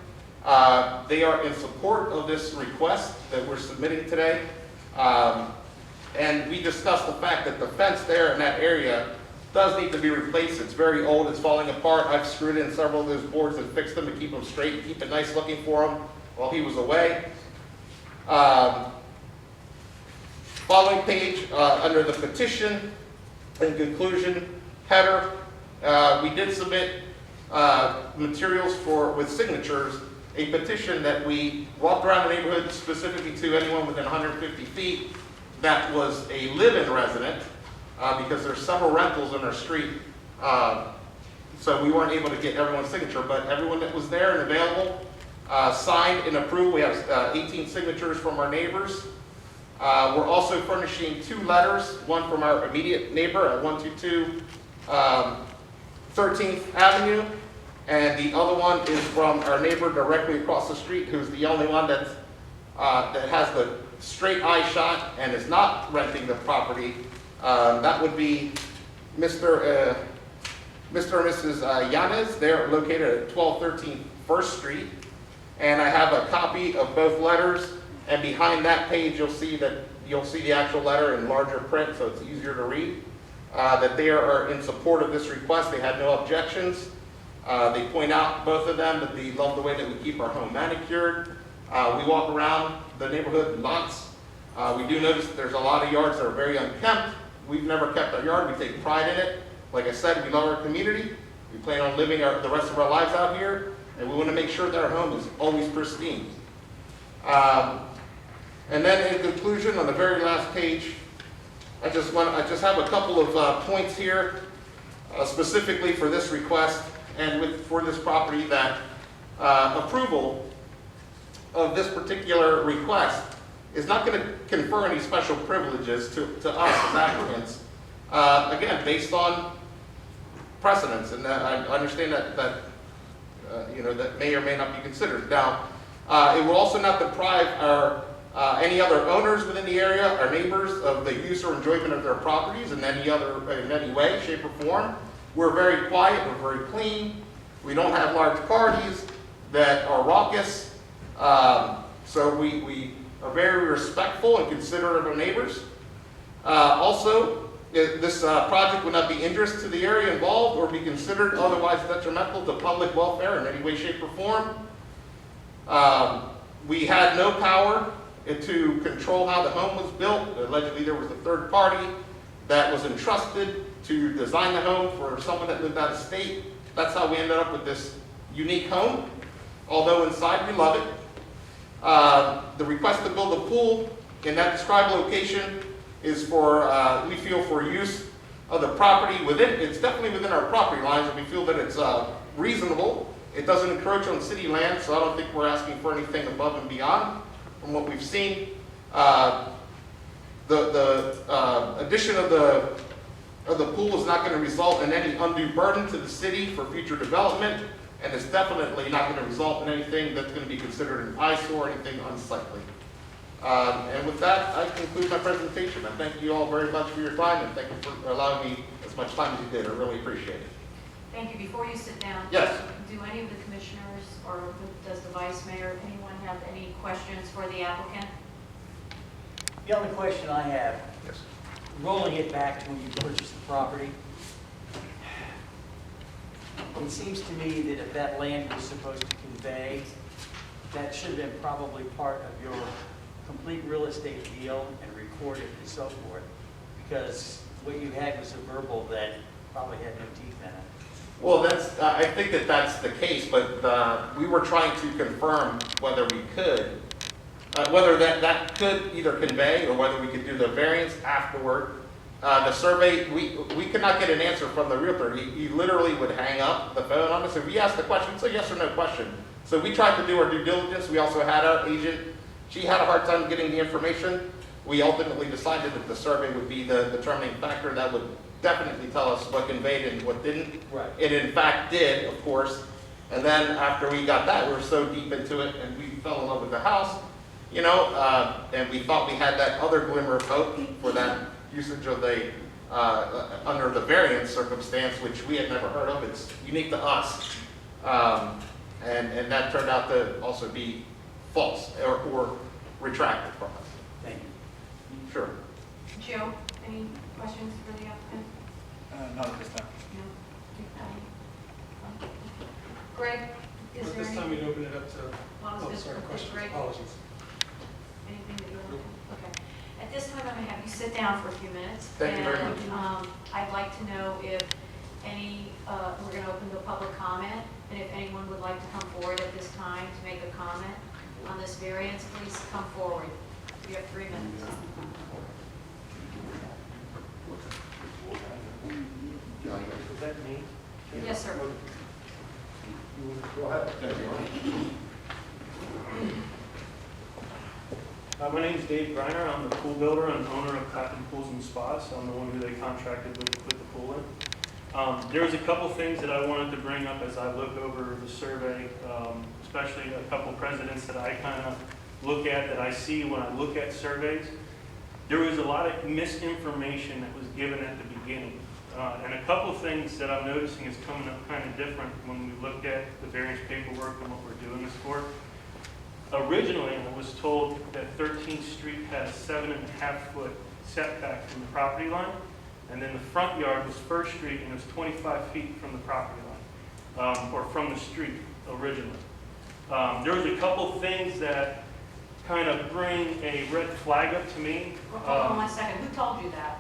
They are in support of this request that we're submitting today. And we discussed the fact that the fence there in that area does need to be replaced. It's very old, it's falling apart. I've screwed in several of those boards and fixed them to keep them straight and keep it nice looking for him while he was away. Following page, under the petition and conclusion header, we did submit materials with signatures, a petition that we walked around the neighborhood specifically to anyone within 150 feet that was a live-in resident, because there's several rentals in our street. So we weren't able to get everyone's signature, but everyone that was there and available signed and approved. We have 18 signatures from our neighbors. We're also furnishing 2 letters, one from our immediate neighbor at 122 13th Avenue, and the other one is from our neighbor directly across the street, who's the only one that has the straight eye shot and is not renting the property. That would be Mr. and Mrs. Yanez. They're located at 1213 1st Street. And I have a copy of both letters. And behind that page, you'll see the actual letter in larger print, so it's easier to read. That they are in support of this request. They had no objections. They point out, both of them, that they love the way that we keep our home manicured. We walk around the neighborhood lots. We do notice that there's a lot of yards that are very unkempt. We've never kept our yard. We take pride in it. Like I said, we love our community. We plan on living the rest of our lives out here, and we want to make sure that our home is always pristine. And then in conclusion, on the very last page, I just have a couple of points here, specifically for this request and for this property, that approval of this particular request is not going to confer any special privileges to us as applicants. Again, based on precedents, and I understand that that may or may not be considered. Now, it will also not deprive any other owners within the area, our neighbors, of the use or enjoyment of their properties in any way, shape, or form. We're very quiet. We're very clean. We don't have large parties that are raucous. So we are very respectful and considerate of our neighbors. Also, this project would not be injurious to the area involved or be considered otherwise detrimental to public welfare in any way, shape, or form. We had no power to control how the home was built. Allegedly, there was a third party that was entrusted to design the home for someone that lived out of state. That's how we ended up with this unique home, although inside we love it. The request to build a pool in that described location is for, we feel, for use of the property it's definitely within our property lines, and we feel that it's reasonable. It doesn't encroach on city land, so I don't think we're asking for anything above and beyond from what we've seen. The addition of the pool is not going to result in any undue burden to the city for future development, and it's definitely not going to result in anything that's going to be considered an eyesore or anything unsightly. And with that, I conclude my presentation. I thank you all very much for your time, and thank you for allowing me as much time as you did. I really appreciate it. Thank you. Before you sit down, Yes. Do any of the commissioners or does the vice mayor, anyone have any questions for the applicant? The only question I have, Yes. rolling it back to when you purchased the property, it seems to me that if that land was supposed to convey, that should have been probably part of your complete real estate deal and recorded and so forth, because what you had was a verbal that probably had no teeth in it. Well, I think that's the case, but we were trying to confirm whether we could, whether that could either convey or whether we could do the variance afterward The survey, we could not get an answer from the realtor. He literally would hang up the phone on us. If we asked the question, it's a yes or no question. So we tried to do our due diligence. We also had our agent. She had a hard time getting the information. We ultimately decided that the survey would be the determining factor that would definitely tell us what conveyed and what didn't. Right. It in fact did, of course. And then after we got that, we were so deep into it and we fell in love with the house, you know, and we thought we had that other glimmer of hope for that usage of the, under the variance circumstance, which we had never heard of. It's unique to us. And that turned out to also be false or retracted from us. Thank you. Sure. Joe, any questions for the applicant? Not at this time. No? Greg, is At there this time, any, we'd open it up to, Well, oh, is- sorry, is questions, Greg- apologies. anything that you want to, okay. At this time, I'm going to have you sit down for a few minutes. Thank you very much. And I'd like to know if any, we're going to open the public comment, and if anyone would like to come forward at this time to make a comment on this variance, please come forward. You have 3 minutes. Is that me? Yes, sir. Go ahead. My name's Dave Greiner. I'm the pool builder and owner of Cotton Pools and Spas. I'm the one who they contracted with to put the pool in. There was a couple things that I wanted to bring up as I look over the survey, especially a couple precedents that I kind of look at, that I see when I look at surveys. There was a lot of misinformation that was given at the beginning. And a couple things that I'm noticing is coming up kind of different when we look at the variance paperwork and what we're doing this for. Originally, I was told that 13th Street had a 7.5-foot setback from the property line, and then the front yard was First Street and it was 25 feet from the property line, or from the street originally. There was a couple things that kind of bring a red flag up to me. Hold on 1 second. Who told you that?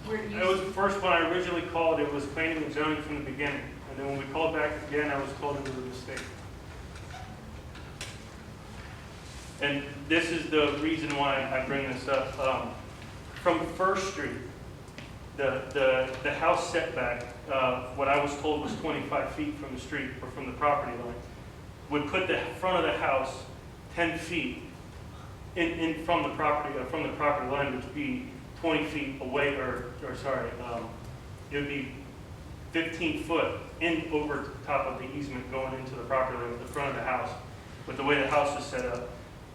Where did you? It was the first when I originally called, it was planning and zoning from the beginning. And then when we called back again, I was told it was a mistake. And this is the reason why I bring this up. From First Street, the house setback, what I was told was 25 feet from the street or from the property line, would put the front of the house 10 feet in from the property line, which would be 20 feet away, it would be 15 foot in over top of the easement going into the property line at the front of the house. But the way the house is set up,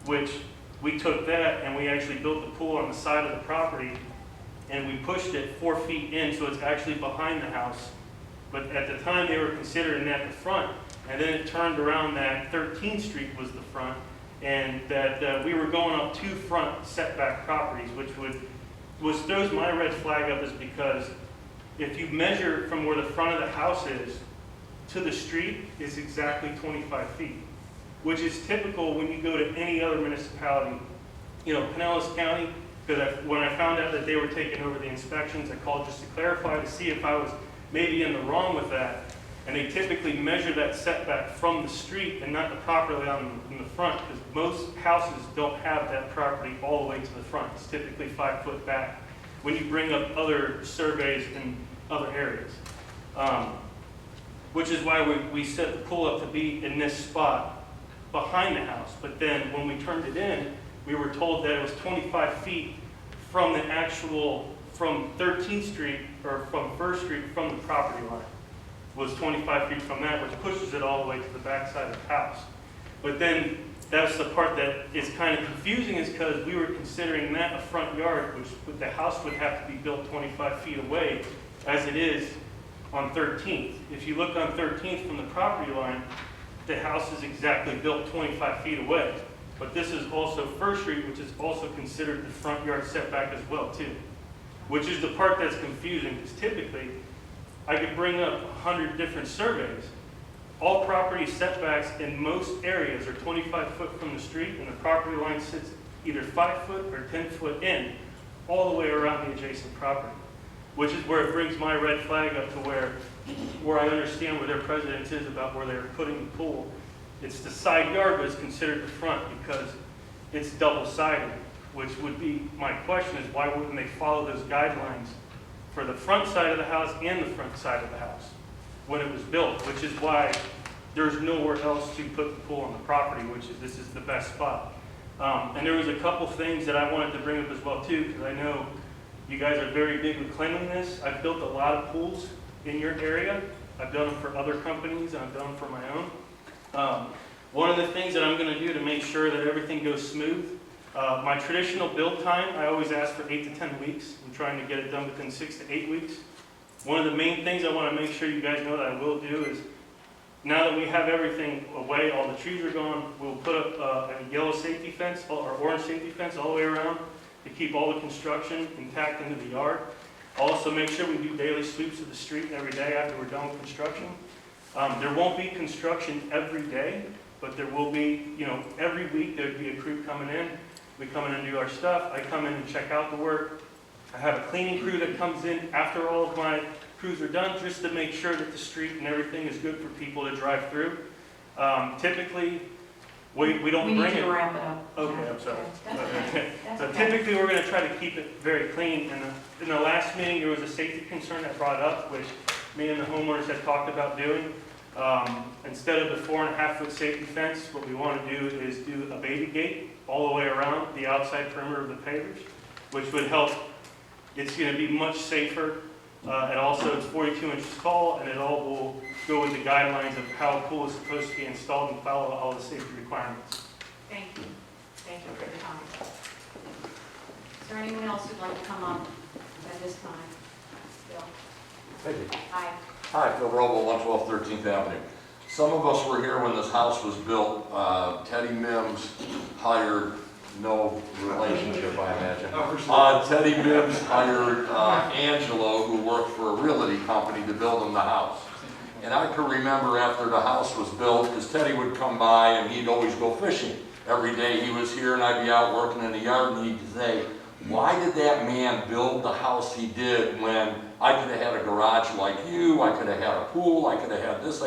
which we took that and we actually built the pool on the side of the property and we pushed it 4 feet in, so it's actually behind the house. But at the time they were considering that the front, and then it turned around that 13th Street was the front, and that we were going up 2 front setback properties, which throws my red flag up, is because if you measure from where the front of the house is to the street, is exactly 25 feet, which is typical when you go to any other municipality. You know, Pinellas County, because when I found out that they were taking over the inspections, I called just to clarify to see if I was maybe in the wrong with that. And they typically measure that setback from the street and not the property line in the front, because most houses don't have that property all the way to the front. It's typically 5 foot back when you bring up other surveys in other areas. Which is why we set the pool up to be in this spot behind the house. But then when we turned it in, we were told that it was 25 feet from the actual, from 13th Street or from First Street, from the property line. Was 25 feet from that, which pushes it all the way to the back side of the house. But then that's the part that is kind of confusing, is because we were considering that a front yard, which the house would have to be built 25 feet away, as it is on 13th. If you look on 13th from the property line, the house is exactly built 25 feet away. But this is also First Street, which is also considered the front yard setback as well, too. Which is the part that's confusing, because typically, I could bring up 100 different surveys. All property setbacks in most areas are 25 foot from the street, and the property line sits either 5 foot or 10 foot in, all the way around the adjacent property. Which is where it brings my red flag up to where I understand where their precedence is about where they're putting the pool. It's the side yard that's considered the front because it's double-sided, which would be, my question is, why wouldn't they follow those guidelines for the front side of the house and the front side of the house when it was built, which is why there's nowhere else to put the pool on the property, this is the best spot. And there was a couple things that I wanted to bring up as well too, because I know you guys are very big with cleanliness. I've built a lot of pools in your area. I've done them for other companies and I've done them for my own. One of the things that I'm going to do to make sure that everything goes smooth, my traditional build time, I always ask for 8 to 10 weeks. I'm trying to get it done within 6 to 8 weeks. One of the main things I want to make sure you guys know that I will do is, now that we have everything away, all the trees are gone, we'll put up a yellow safety fence or orange safety fence all the way around to keep all the construction intact into the yard. Also make sure we do daily sweeps of the street every day after we're done with construction. There won't be construction every day, but there will be, every week there'd be a crew coming in. We come in and do our stuff. I come in and check out the work. I have a cleaning crew that comes in after all of my crews are done, just to make sure that the street and everything is good for people to drive through. Typically, we don't bring it. We need to wrap it up. Okay, I'm sorry. Okay. That's So okay. typically, we're going to try to keep it very clean. And in the last meeting, there was a safety concern that brought up, which me and the homeowners had talked about doing. Instead of the 4.5-foot safety fence, what we want to do is do a baby gate all the way around the outside perimeter of the pavers, which would help. It's going to be much safer. And also, it's 42 inches tall, and it all will go with the guidelines of how a pool is supposed to be installed and follow all the safety requirements. Thank you. Thank you for your comment. Is there anyone else who'd like to come up at this time? Bill? Thank you. Hi. Hi, Phil Robo, 112 13th Avenue. Some of us were here when this house was built. Teddy Mims hired, no relationship, I imagine. Teddy Mims hired Angelo, who worked for a realty company, to build him the house. And I could remember after the house was built, because Teddy would come by and he'd always go fishing. Every day he was here and I'd be out working in the yard, and he'd say, why did that man build the house he did when I could have had a garage like you, I could have had a pool, I could have had this,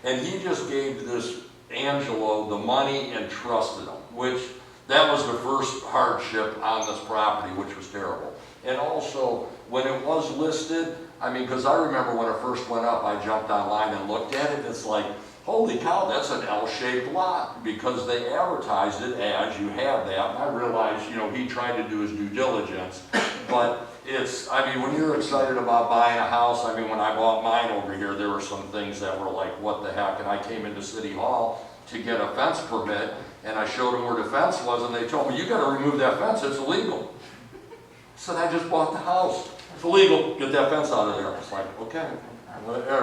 and he just gave this Angelo the money and trusted him, which that was the first hardship on this property, which was terrible. And also, when it was listed, I mean, because I remember when it first went up, I jumped online and looked at it, and it's like, holy cow, that's an L-shaped lot, because they advertised it as you have that, and I realized, he tried to do his due diligence, but when you're excited about buying a house, when I bought mine over here, there were some things that were like, what the heck, and I came into City Hall to get a fence permit, and I showed them where the fence was, and they told me, you gotta remove that fence, it's illegal. So I just bought the house. It's illegal, get that fence out of there. It's like, okay.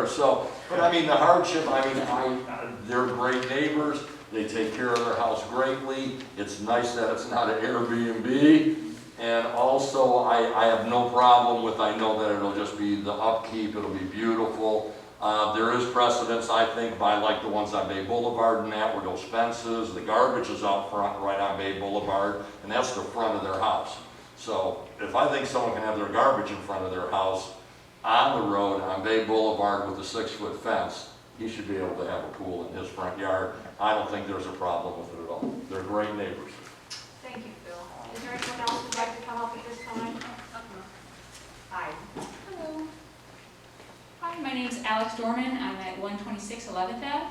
So, but the hardship, they're great neighbors, they take care of their house greatly, it's nice that it's not an Airbnb, and also I have no problem with, I know that it'll just be the upkeep, it'll be beautiful. There is precedence, I think, by like the ones on Bay Boulevard and that, where those fences, the garbage is out front right on Bay Boulevard, and that's the front of their house. So if I think someone can have their garbage in front of their house on the road on Bay Boulevard with a 6-foot fence, he should be able to have a pool in his front yard. I don't think there's a problem with it at all. They're great neighbors. Thank you, Phil. Is there anyone else who'd like to come up at this time? Hi. Hello. Hi, my name's Alex Dorman. I'm at 126 11th Ave,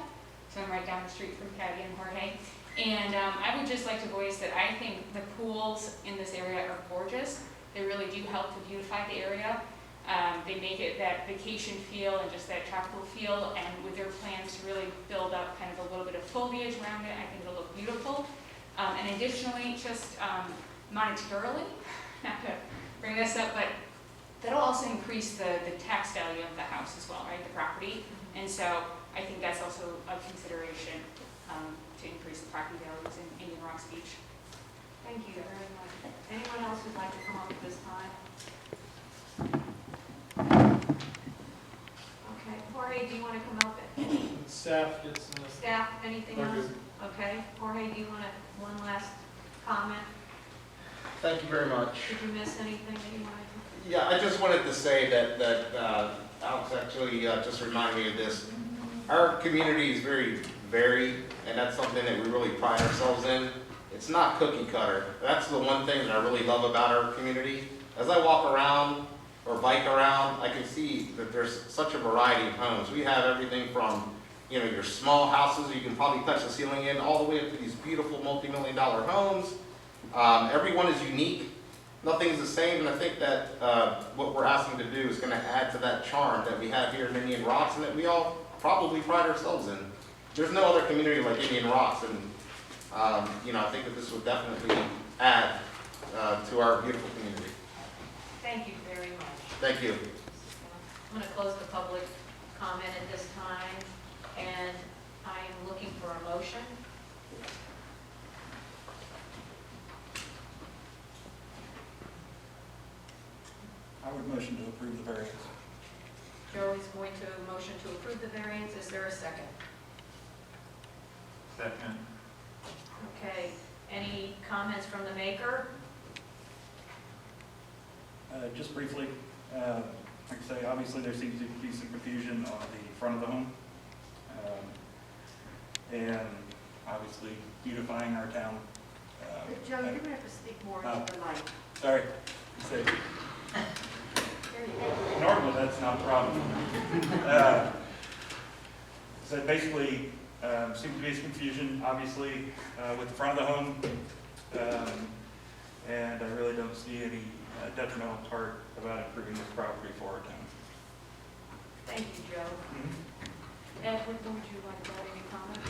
so I'm right down the street from Patty and Jorge. And I would just like to voice that I think the pools in this area are gorgeous. They really do help to beautify the area. They make it that vacation feel and just that tropical feel, and with their plans to really build up kind of a little bit of foliage around it, I think it'll look beautiful. And additionally, just monetarily, not to bring this up, but that'll also increase the tax value of the house as well, right, the property. And so I think that's also a consideration to increase the property values in Indian Rocks Beach. Thank you very much. Anyone else who'd like to come up at this time? Okay, Jorge, do you want to come up? Staff gets Staff, anything We're else? good. Okay, Jorge, do you want one last comment? Thank you very much. Did you miss anything that you wanted to? Yeah, I just wanted to say that Alex actually just reminded me of this. Our community is very varied, and that's something that we really pride ourselves in. It's not cookie cutter. That's the one thing that I really love about our community. As I walk around or bike around, I can see that there's such a variety of homes. We have everything from, you know, your small houses you can probably touch the ceiling in, all the way up to these beautiful multi-million-dollar homes. Everyone is unique. Nothing's the same, and I think that what we're asking to do is going to add to that charm that we have here in Indian Rocks, and that we all probably pride ourselves in. There's no other community like Indian Rocks, and you know, I think that this would definitely add to our beautiful community. Thank you very much. Thank you. I'm going to close the public comment at this time, and I am looking for a motion. I would motion to approve the variance. Joe is going to motion to approve the variance. Is there a second? Second. Okay, any comments from the maker? Just briefly, like I say, obviously there seems to be some confusion on the front of the home. And obviously beautifying our town. Joe, you're going to have to speak more into the mic. Sorry. Say, There you go. normally that's not a problem. So basically, seems to be some confusion, obviously, with the front of the home. And I really don't see any detrimental part about improving this property for our town. Thank you, Joe. Edward, would you like to add any comment?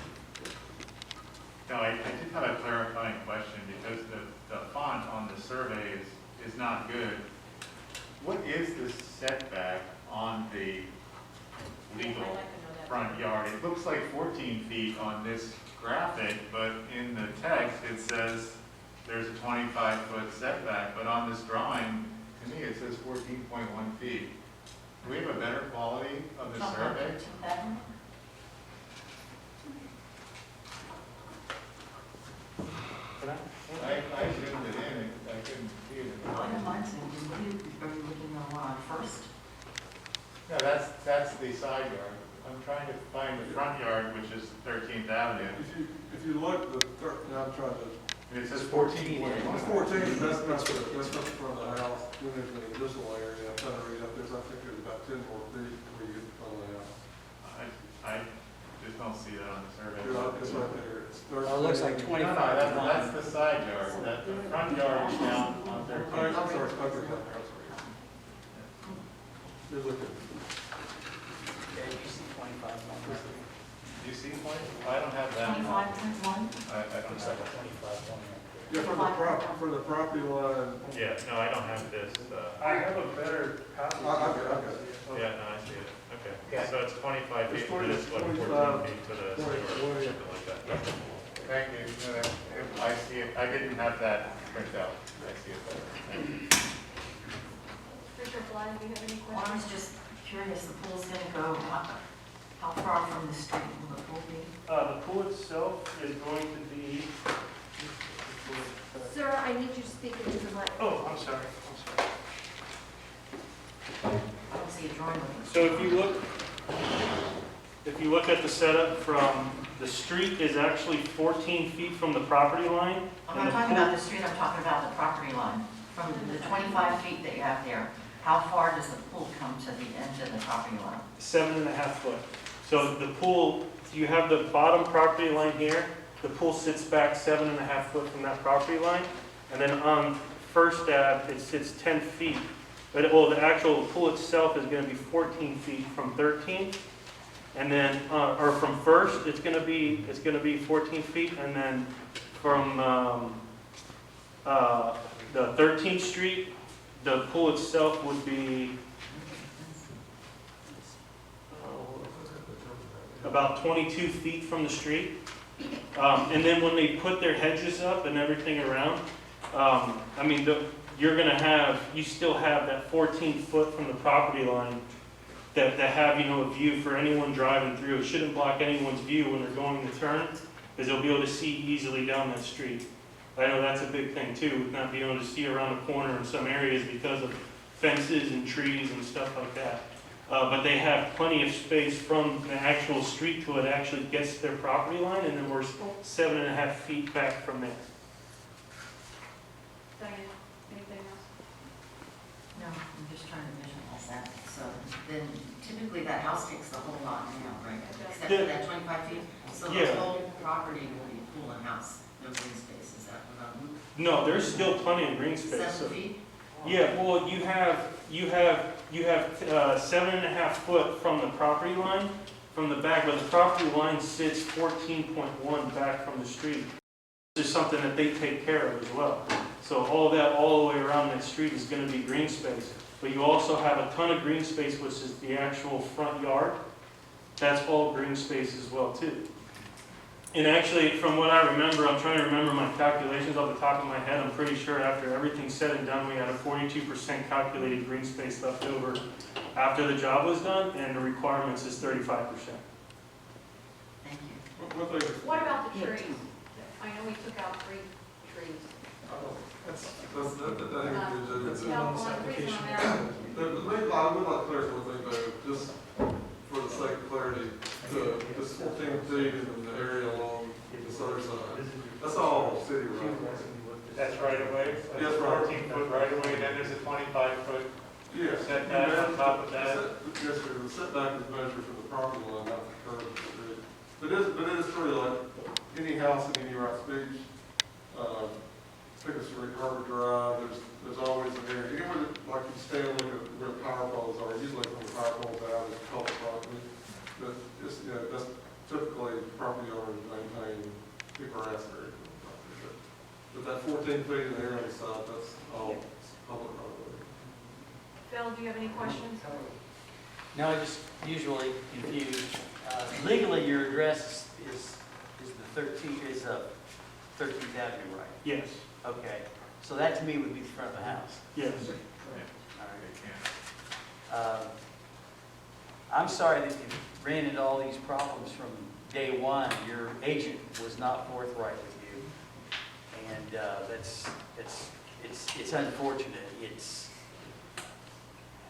No, I did have a clarifying question because the font on the survey is not good. What is the setback on the legal I'd like to know that. front yard? It looks like 14 feet on this graphic, but in the text it says there's a 25-foot setback, but on this drawing, to me, it says 14.1 feet. Do we have a better quality of the survey? I zoomed it in, I couldn't see it. Oh, I know mine's in. Are you looking at one on First? No, that's the side yard. I'm trying to find the front yard, which is 13th Avenue. If you look, I'm trying to. It says 14. It's 14, that's not the front of the house, then there's an additional area, I'm trying to read up, I think there's about 10 more feet before you get to the front of the house. I just don't see that on the survey. It's right there, it's 13. Oh, it looks like No, 25. that's the side yard. The front yard is down on 13. I'm sorry, okay. You're looking. Yeah, you see 25 on there. Do you see 20? I don't have that. 25.1? I don't have that. 25 on there. Yeah, for the property line. Yeah, no, I don't have this. I have a better copy. Okay. Yeah, no, I see it. Okay. So it's 25 It's feet, 20, and it's what, 14 25, feet to the 20, store, 20. something like that. Thank you. No, I see it. I didn't have that printed out. I see it better. Mr. Fly, do you have any Well, I was questions? just curious, the pool's gonna go, how far from the street will the pool be? The pool itself is going to be, Sir, I need you to speak into the mic. oh, I'm sorry. I don't see a drawing of it. So if you look at the setup from, the street is actually 14 feet from the property line. I'm not talking about the street, I'm talking about the property line. From the 25 feet that you have there, how far does the pool come to the end of the property line? 7.5 foot. So the pool, you have the bottom property line here, the pool sits back 7.5 foot from that property line. And then on First Ave, it sits 10 feet. But, well, the actual pool itself is gonna be 14 feet from 13. And then, or from First, it's gonna be 14 feet. And then from, the 13th Street, the pool itself would be about 22 feet from the street. And then when they put their hedges up and everything around, I mean, you still have that 14 foot from the property line that have, a view for anyone driving through. It shouldn't block anyone's view when they're going to turn, because they'll be able to see easily down that street. I know that's a big thing too, with not being able to see around the corner in some areas because of fences and trees and stuff like that. But they have plenty of space from the actual street till it actually gets to their property line, and then we're 7.5 feet back from there. Diane, anything else? No, I'm just trying to visualize that. So then typically that house takes the whole lot now, right? Except for that 25 feet. So Yeah. the whole property will be pool and house, no green space, is that what I'm? No, there's still plenty of green space. 7 feet? Yeah, well, you have 7.5 foot from the property line, from the back, but the property line sits 14.1 back from the street. This is something that they take care of as well. So all that, all the way around that street is gonna be green space. But you also have a ton of green space, which is the actual front yard. That's all green space as well too. And actually, from what I remember, I'm trying to remember my calculations off the top of my head. I'm pretty sure after everything's said and done, we had a 42% calculated green space left over after the job was done, and the requirements is 35%. Thank you. What about the trees? I know we took out 3 trees. That ain't good, No, Judge. well, the reason I'm asking, I would like to clarify one thing though, just for the sake of clarity, this 14 feet in the area along this other side, that's all city road. That's right away? Yes, right. 14-foot right away, then there's a 25-foot Yes. setback on top of that. Yes, sir, the setback is measured from the property line, not the curve of the street. But it is true, like, any house in any right speech, pick a street, Harbor Drive, there's always an area, anywhere that, like you stand and look at where power poles are, usually from the power poles out is public property. But it's, that's typically property owners maintain the grass area. But that 14 feet in the area on the side, that's all public property. Phil, do you have any questions? No, I just usually confused. Legally, your address is the 13th Avenue, right? Yes, Okay, so that to me would be the front of the house. yes. I'm sorry that you ran into all these problems from day one. Your agent was not forthright with you, and it's unfortunate.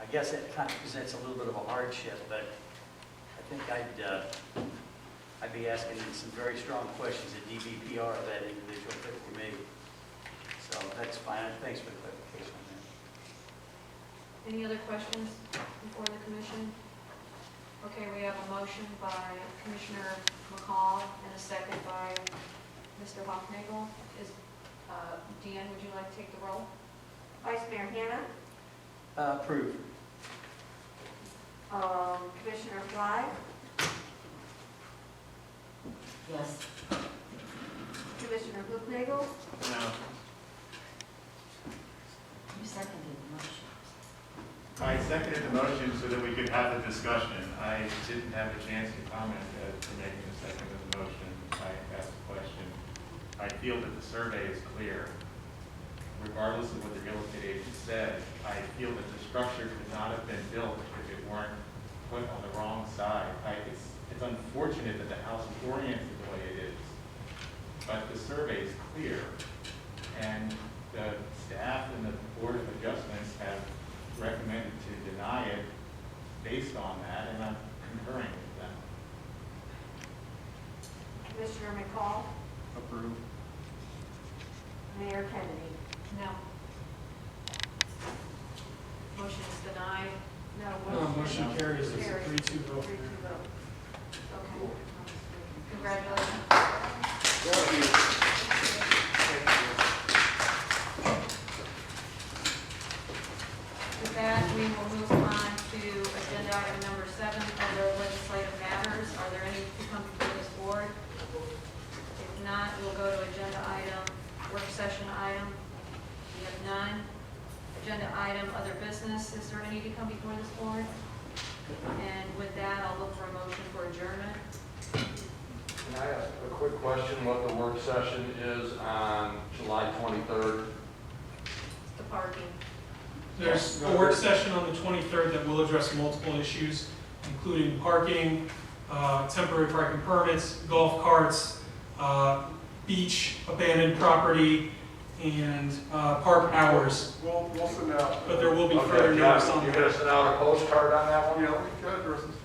I guess it kind of presents a little bit of a hardship, but I think I'd be asking some very strong questions at DBPR of that individual if it were me. So that's fine. Thanks for the clarification on that. Any other questions before the commission? Okay, we have a motion by Commissioner McCall and a second by Mr. Hoffnagel. Deanne, would you like to take the roll? Vice Mayor Hannah, Approve. Commissioner Fly, Yes. Commissioner Hoopnagel, No. You seconded the motion. I seconded the motion so that we could have the discussion. I didn't have a chance to comment to making the second of the motion. I asked a question. I feel that the survey is clear. Regardless of what the real estate agent said, I feel that the structure could not have been built if it weren't put on the wrong side. It's unfortunate that the house is oriented the way it is, but the survey is clear. And the staff and the Board of Adjustments have recommended to deny it based on that, and I'm concurring with them. Commissioner McCall, Approved. Mayor Kennedy. No. Motion is denied. No, Motion carries. It's a Carries. 3-2 vote. 3-2 vote. Okay. Congratulations. With that, we will move on to agenda item number 7, other legislative matters. Are there any to come before this board? If not, we'll go to agenda item, work session item. We have none. Agenda item, other business. Is there any to come before this board? And with that, I'll look for a motion for adjournment. Can I ask a quick question, what the work session is on July 23rd? The parking. There's a work session on the 23rd that will address multiple issues, including parking, temporary parking permits, golf carts, beach, abandoned property, and park hours. We'll send out. But there will be further notice on You're that. going to send out a postcard on that one? Yeah, we can address this.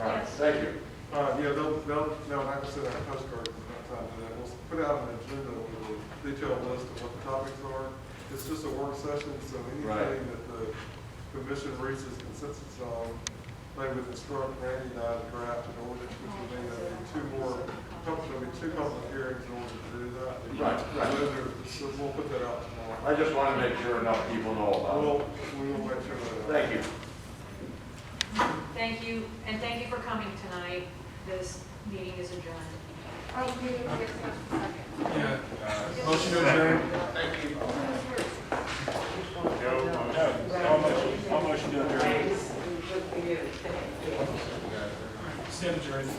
All right, thank you. Yeah, they'll have to send out a postcard at that time, and then we'll put out an agenda with a detailed list of what the topics are. it's just a work session, so Right. anything that the commission reaches consensus on, they would instruct Randy and I to draft an ordinance, which would mean there'll be there'll be two public hearings in order to do that. Right, right. So we'll put that out tomorrow. I just want to make sure enough people know about it. We will make sure that. Thank you. Thank you, and thank you for coming tonight. This meeting is adjourned. Okay, yes, second. Yeah. Motion to adjourn. Thank you. I'll motion to adjourn. Stand adjourned.